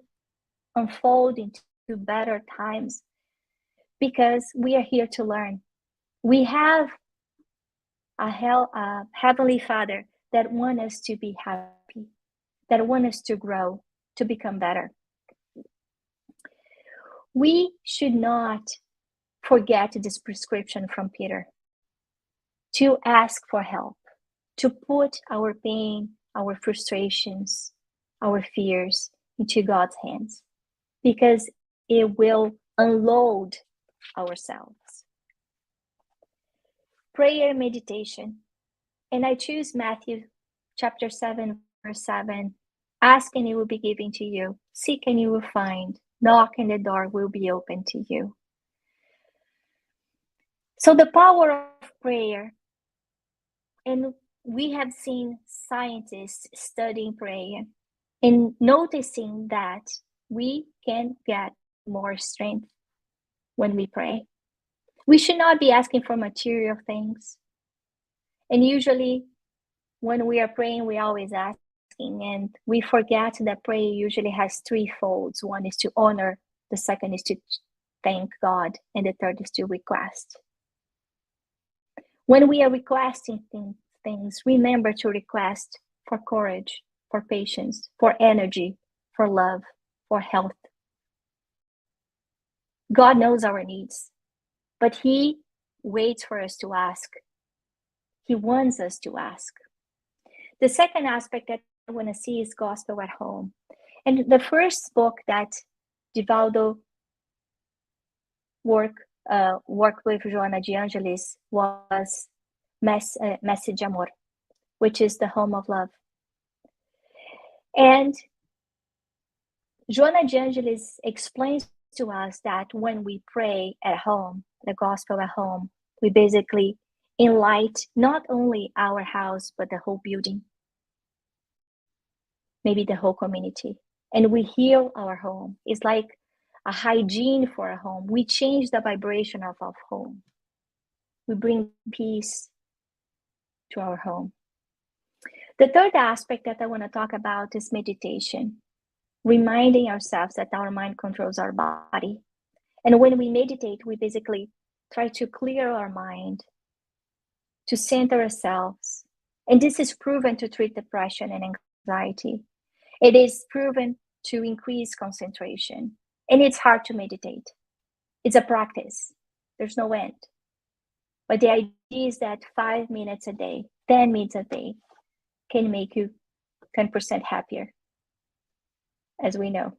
Speaker 2: unfold into better times because we are here to learn. We have a Heavenly Father that wants us to be happy, that wants us to grow, to become better. We should not forget this prescription from Peter to ask for help, to put our pain, our frustrations, our fears into God's hands, because it will unload ourselves. Prayer meditation. And I choose Matthew chapter 7, verse 7. Ask and it will be given to you. Seek and you will find. Knock and the door will be open to you. So the power of prayer, and we have seen scientists studying prayer and noticing that we can get more strength when we pray. We should not be asking for material things. And usually when we are praying, we always asking, and we forget that prayer usually has three folds. One is to honor, the second is to thank God, and the third is to request. When we are requesting things, remember to request for courage, for patience, for energy, for love, for health. God knows our needs, but He waits for us to ask. He wants us to ask. The second aspect that I want to see is gospel at home. And the first book that Divaldo worked with Joana de Angelis was Messe de Amor, which is the home of love. And Joana de Angelis explains to us that when we pray at home, the gospel at home, we basically enlight not only our house, but the whole building, maybe the whole community. And we heal our home. It's like a hygiene for a home. We change the vibration of our home. We bring peace to our home. The third aspect that I want to talk about is meditation, reminding ourselves that our mind controls our body. And when we meditate, we basically try to clear our mind, to center ourselves. And this is proven to treat depression and anxiety. It is proven to increase concentration. And it's hard to meditate. It's a practice. There's no end. But the idea is that 5 minutes a day, 10 minutes a day can make you 10% happier, as we know.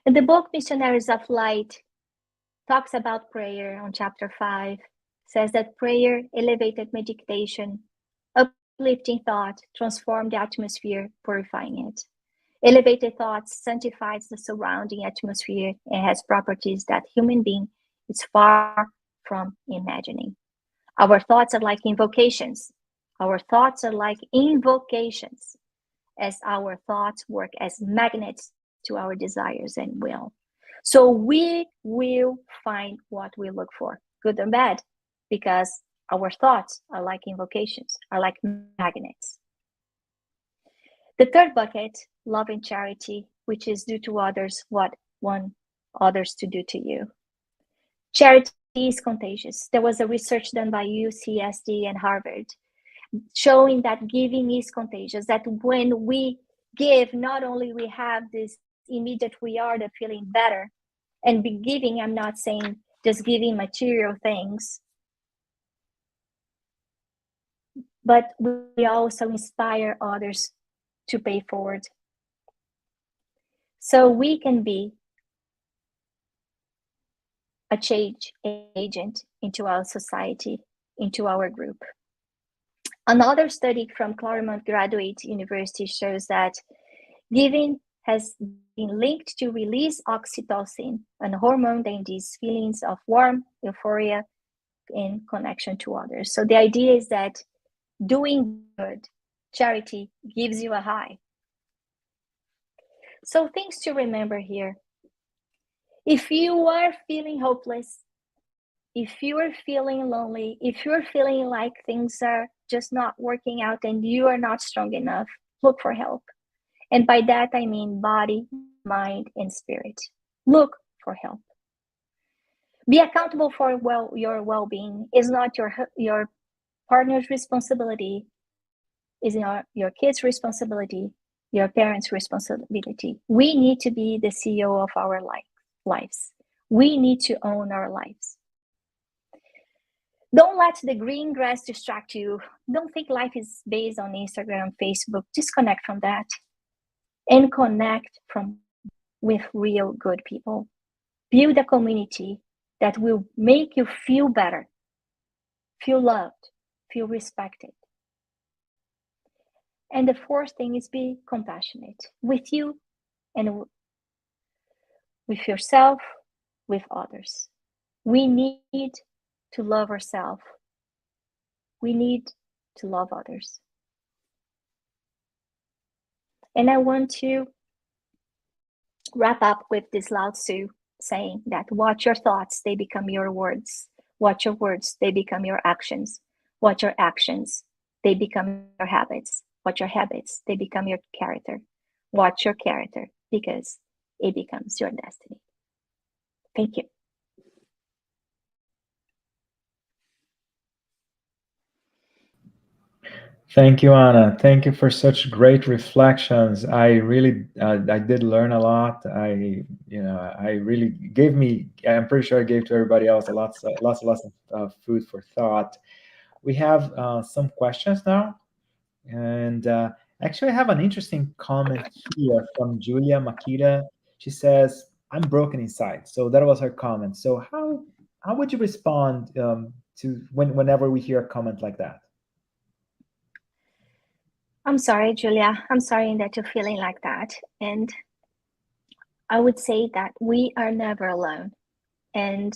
Speaker 2: And the book Missionaries of Light talks about prayer on chapter 5, says that prayer, elevated meditation, uplifting thought, transform the atmosphere, purifying it. Elevated thoughts sanctifies the surrounding atmosphere and has properties that human being is far from imagining. Our thoughts are like invocations. Our thoughts are like invocations, as our thoughts work as magnets to our desires and will. So we will find what we look for, good or bad, because our thoughts are like invocations, are like magnets. The third bucket, love and charity, which is do to others what want others to do to you. Charity is contagious. There was a research done by UCSD and Harvard showing that giving is contagious, that when we give, not only we have this immediate the feeling better, and be giving, I'm not saying just giving material things, but we also inspire others to pay forward. So we can be a change agent into our society, into our group. Another study from Claremont Graduate University shows that giving has been linked to release oxytocin, a hormone that induces feelings of warmth, euphoria, and connection to others. So the idea is that doing good, charity, gives you a high. So things to remember here. If you are feeling hopeless, if you are feeling lonely, if you're feeling like things are just not working out and you are not strong enough, look for help. And by that, I mean body, mind, and spirit. Look for help. Be accountable for your well-being. Is not your partner's responsibility, is not your kids' responsibility, your parents' responsibility. We need to be the CEO of our lives. We need to own our lives. Don't let the green grass distract you. Don't think life is based on Instagram, Facebook. Disconnect from that and connect with real good people. Build a community that will make you feel better, feel loved, feel respected. And the fourth thing is be compassionate with you and with yourself, with others. We need to love ourselves. We need to love others. And I want to wrap up with this Lao Tzu saying that watch your thoughts, they become your words. Watch your words, they become your actions. Watch your actions, they become your habits. Watch your habits, they become your character. Watch your character, because it becomes your destiny. Thank you.
Speaker 1: Thank you, Anna. Thank you for such great reflections. I really, I did learn a lot. I really gave me. I'm pretty sure I gave to everybody else lots of food for thought. We have some questions now, and actually, I have an interesting comment here from Julia Makita. She says, "I'm broken inside." So that was her comment. So how would you respond to whenever we hear a comment like that?
Speaker 2: I'm sorry, Julia. I'm sorry that you're feeling like that. And I would say that we are never alone. And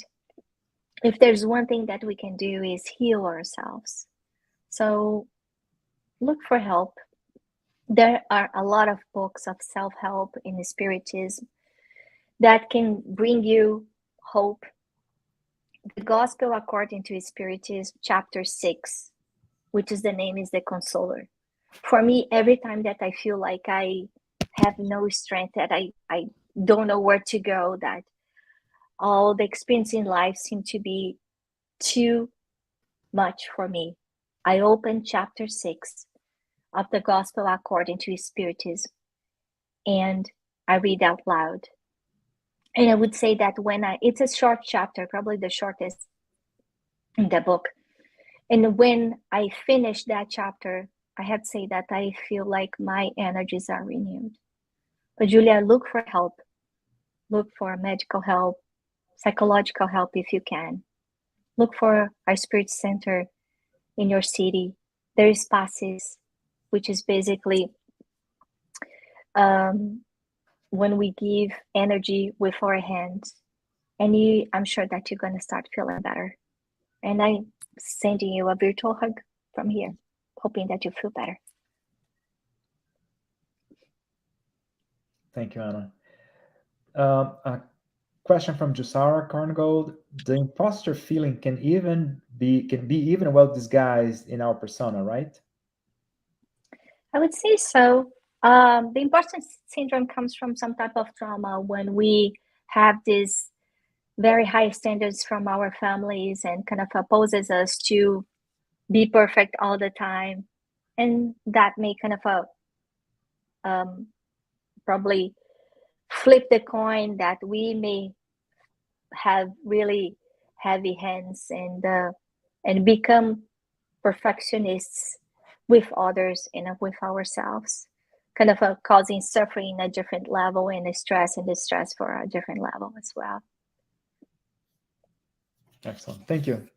Speaker 2: if there's one thing that we can do is heal ourselves. So look for help. There are a lot of books of self-help in Spiritism that can bring you hope. The Gospel according to Spiritism, chapter 6, which is the name is the Consoler. For me, every time that I feel like I have no strength, that I don't know where to go, that all the experience in life seem to be too much for me, I open chapter 6 of the Gospel according to Spiritism and I read out loud. And I would say that it's a short chapter, probably the shortest in the book. And when I finish that chapter, I have to say that I feel like my energies are renewed. But Julia, look for help. Look for medical help, psychological help if you can. Look for our spirit center in your city. There is passes, which is basically when we give energy with our hands. And I'm sure that you're going to start feeling better. And I'm sending you a virtual hug from here, hoping that you feel better.
Speaker 1: Thank you, Anna. A question from Jusara Carngold: the imposter feeling can be even well disguised in our persona, right?
Speaker 2: I would say so. The imposter syndrome comes from some type of trauma when we have these very high standards from our families and kind of opposes us to be perfect all the time. And that may kind of probably flip the coin that we may have really heavy hands and become perfectionists with others and with ourselves, kind of causing suffering at a different level and a stress and distress for a different level as well.
Speaker 1: Excellent. Thank you.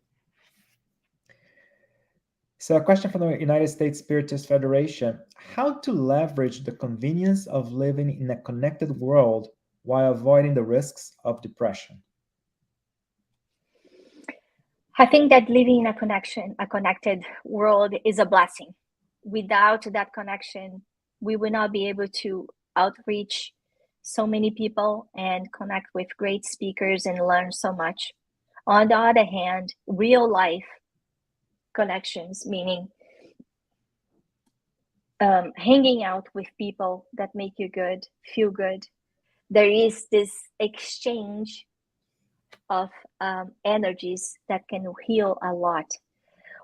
Speaker 1: So a question from the United States Spiritist Federation: how to leverage the convenience of living in a connected world while avoiding the risks of depression?
Speaker 2: I think that living in a connected world is a blessing. Without that connection, we will not be able to outreach so many people and connect with great speakers and learn so much. On the other hand, real life connections, meaning hanging out with people that make you good, feel good. There is this exchange of energies that can heal a lot.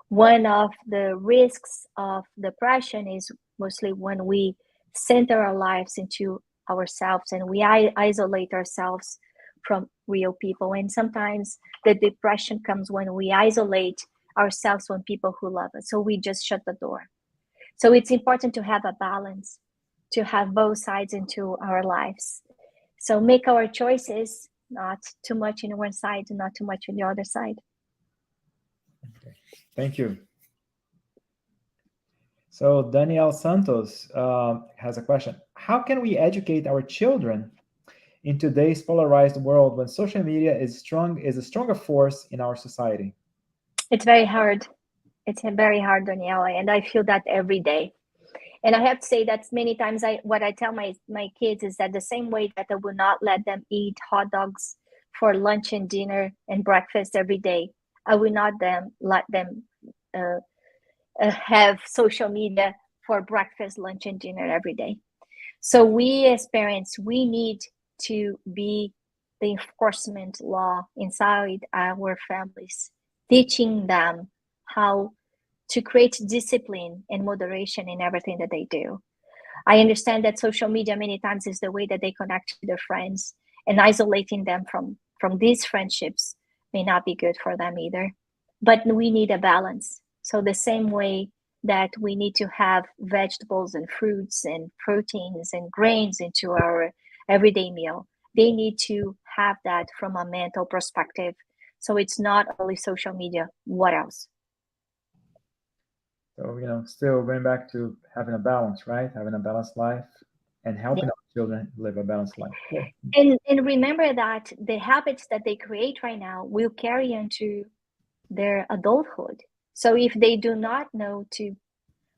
Speaker 2: One of the risks of depression is mostly when we center our lives into ourselves and we isolate ourselves from real people. And sometimes the depression comes when we isolate ourselves from people who love us. So we just shut the door. So it's important to have a balance, to have both sides into our lives. So make our choices, not too much in one side and not too much on the other side.
Speaker 1: Okay. Thank you. So Daniel Santos has a question. How can we educate our children in today's polarized world when social media is a stronger force in our society?
Speaker 2: It's very hard. It's very hard, Daniela, and I feel that every day. And I have to say that many times what I tell my kids is that the same way that I will not let them eat hot dogs for lunch and dinner and breakfast every day, I will not let them have social media for breakfast, lunch, and dinner every day. So we as parents, we need to be the enforcement law inside our families, teaching them how to create discipline and moderation in everything that they do. I understand that social media many times is the way that they connect to their friends, and isolating them from these friendships may not be good for them either. But we need a balance. So the same way that we need to have vegetables and fruits and proteins and grains into our everyday meal, they need to have that from a mental perspective. So it's not only social media. What else?
Speaker 1: So, still going back to having a balance, right? Having a balanced life and helping our children live a balanced life. Cool.
Speaker 2: And remember that the habits that they create right now will carry into their adulthood. So if they do not know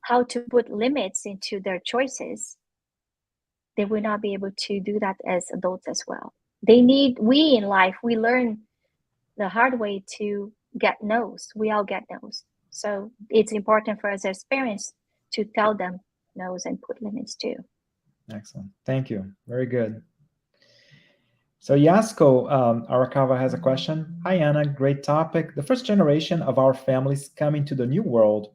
Speaker 2: how to put limits into their choices, they will not be able to do that as adults as well. We in life, we learn the hard way to get no's. We all get no's. So it's important for us as parents to tell them no's and put limits too.
Speaker 1: Excellent. Thank you. Very good. So Yasko Arakawa has a question. Hi, Anna. Great topic. The first generation of our families coming to the new world,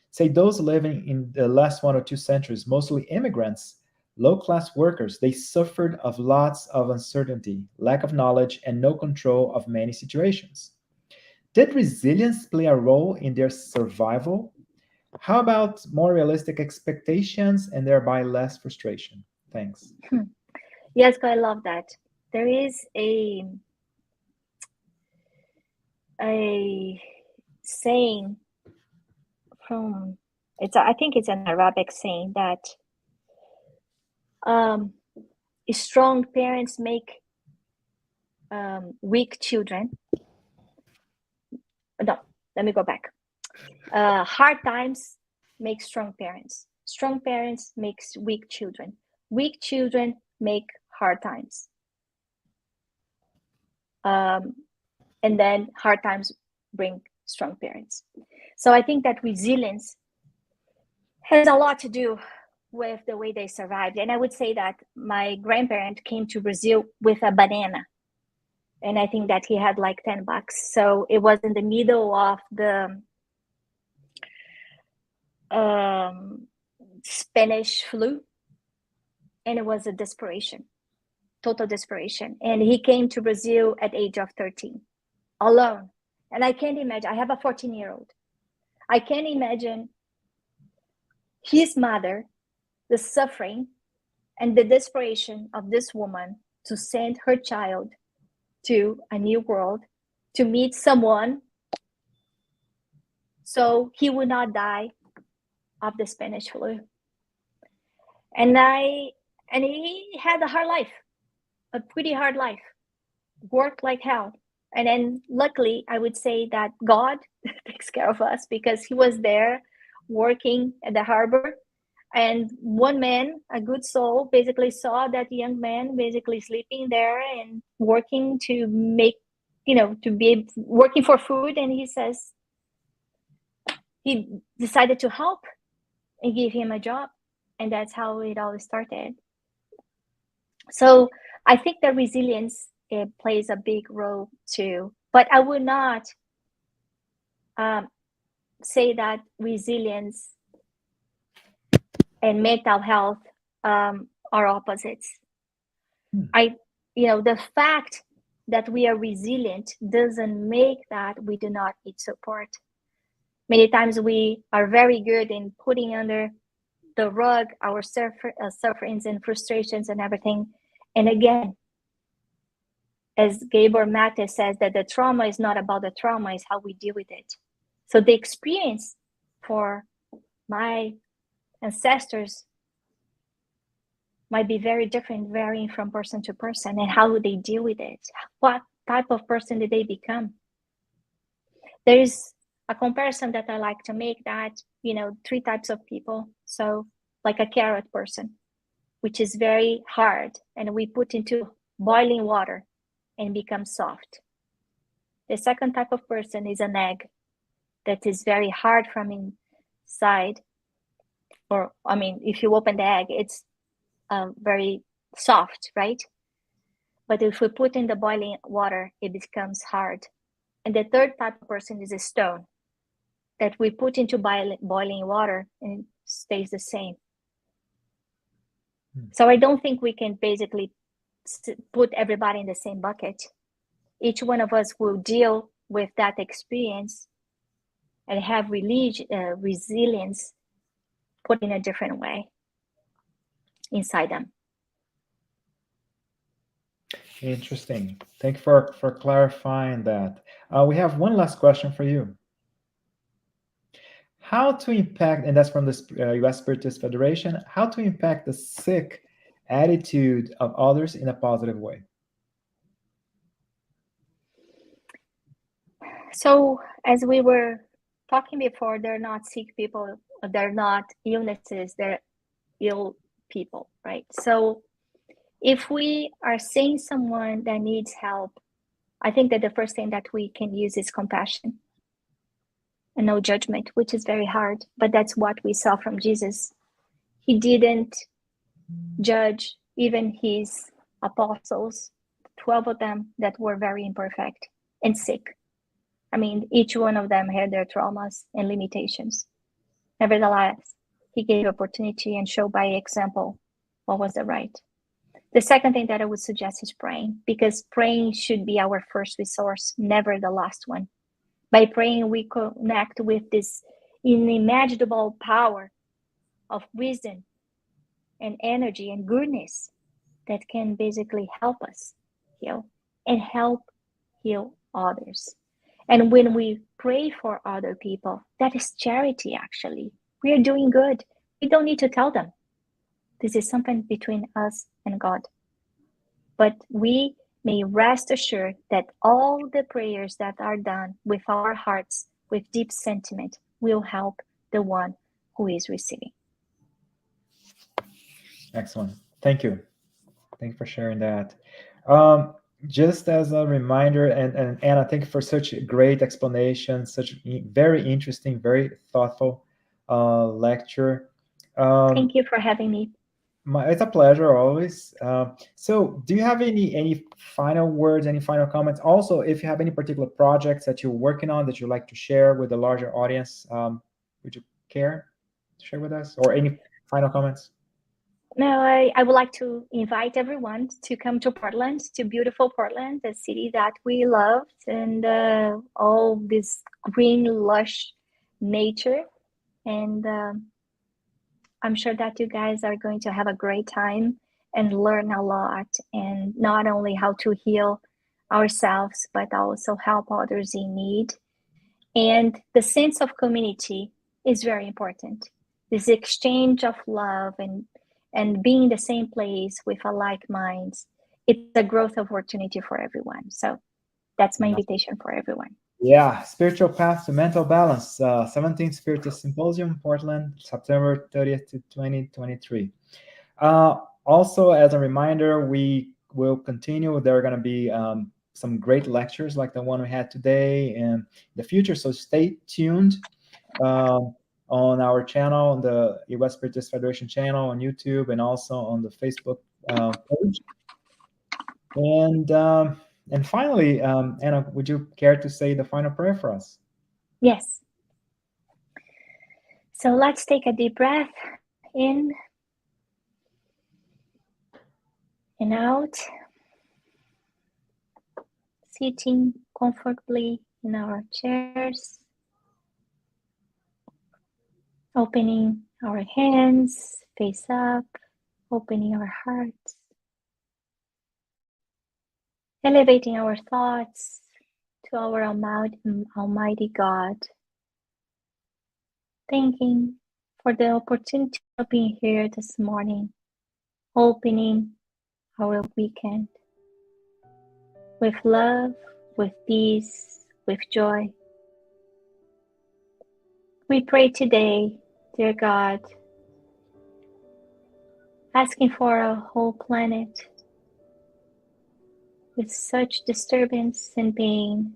Speaker 1: say those living in the last 1 or 2 centuries, mostly immigrants, low-class workers, they suffered of lots of uncertainty, lack of knowledge, and no control of many situations. Did resilience play a role in their survival? How about more realistic expectations and thereby less frustration? Thanks.
Speaker 2: Yes, I love that. There is a saying I think it's an Arabic saying that strong parents make weak children. No, let me go back. Hard times make strong parents. Strong parents makes weak children. Weak children make hard times. And then hard times bring strong parents. So I think that resilience has a lot to do with the way they survived. And I would say that my grandparent came to Brazil with a banana. And I think that he had like $10. So it was in the middle of the Spanish flu. And it was a desperation, total desperation. And he came to Brazil at the age of 13, alone. And I can't imagine, I have a 14-year-old. I can't imagine his mother, the suffering and the desperation of this woman to send her child to a new world, to meet someone so he would not die of the Spanish flu. And he had a hard life, a pretty hard life, worked like hell. And then luckily, I would say that God takes care of us because he was there working at the harbor. And one man, a good soul, basically saw that young man basically sleeping there and working to make to be working for food, and he says he decided to help and give him a job, and that's how it all started. So I think that resilience plays a big role too, but I would not say that resilience and mental health are opposites. The fact that we are resilient doesn't make that we do not need support. Many times we are very good in putting under the rug our sufferings and frustrations and everything. And again, as Gabor Mate says, that the trauma is not about the trauma, it's how we deal with it. So the experience for my ancestors might be very different, varying from person to person, and how would they deal with it? What type of person did they become? There is a comparison that I like to make, that, 3 types of people. So like a carrot person, which is very hard, and we put into boiling water and become soft. The second type of person is an egg that is very hard from inside. Or, if you open the egg, it's very soft, right? But if we put in the boiling water, it becomes hard. And the third type of person is a stone that we put into boiling water and it stays the same. So I don't think we can basically put everybody in the same bucket. Each one of us will deal with that experience and have resilience put in a different way inside them.
Speaker 1: Interesting. Thank you for clarifying that. We have one last question for you. How to impact, and that's from the U.S. Spiritist Federation, how to impact the sick attitude of others in a positive way?
Speaker 2: So as we were talking before, they're not sick people, they're not illnesses, they're ill people, right? So if we are seeing someone that needs help, I think that the first thing that we can use is compassion and no judgment, which is very hard, but that's what we saw from Jesus. He didn't judge even his apostles, 12 of them that were very imperfect and sick. Each one of them had their traumas and limitations. Nevertheless, he gave opportunity and showed by example what was the right. The second thing that I would suggest is praying, because praying should be our first resource, never the last one. By praying, we connect with this unimaginable power of wisdom and energy and goodness that can basically help us heal and help heal others. And when we pray for other people, that is charity, actually. We are doing good. We don't need to tell them. This is something between us and God. But we may rest assured that all the prayers that are done with our hearts, with deep sentiment, will help the one who is receiving.
Speaker 1: Excellent. Thank you. Thank you for sharing that. Just as a reminder, and Anna, thank you for such a great explanation, such very interesting, very thoughtful lecture.
Speaker 2: Thank you for having me.
Speaker 1: It's a pleasure always. So do you have any final words, any final comments? Also, if you have any particular projects that you're working on that you'd like to share with the larger audience, would you care to share with us, or any final comments?
Speaker 2: No, I would like to invite everyone to come to Portland, to beautiful Portland, the city that we loved, and all this green, lush nature. And I'm sure that you guys are going to have a great time and learn a lot, and not only how to heal ourselves, but also help others in need. And the sense of community is very important. This exchange of love and being in the same place with a like minds, it's a growth opportunity for everyone. So that's my invitation for everyone.
Speaker 1: Yeah, Spiritual Path to Mental Balance, 17th Spiritist Symposium, Portland, September 30th to 2023. Also, as a reminder, we will continue. There are going to be some great lectures like the one we had today and the future. So stay tuned on our channel, on the US Spiritist Federation channel on YouTube, and also on the Facebook page. And finally, Anna, would you care to say the final prayer for us?
Speaker 2: Yes. So let's take a deep breath in and out, sitting comfortably in our chairs, opening our hands face up, opening our hearts, elevating our thoughts to our Almighty God, thanking for the opportunity of being here this morning, opening our weekend with love, with peace, with joy. We pray today, dear God, asking for a whole planet with such disturbance and pain.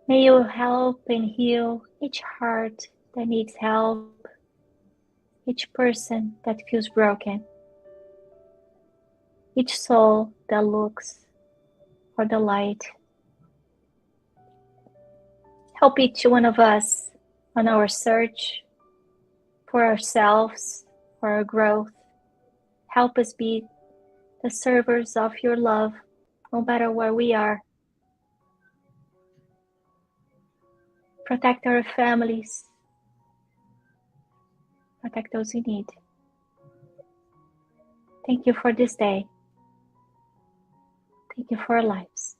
Speaker 2: May you help and heal each heart that needs help, each person that feels broken, each soul that looks for the light. Help each one of us on our search for ourselves, for our growth. Help us be the servers of your love, no matter where we are. Protect our families. Protect those in need. Thank you for this day. Thank you for our lives.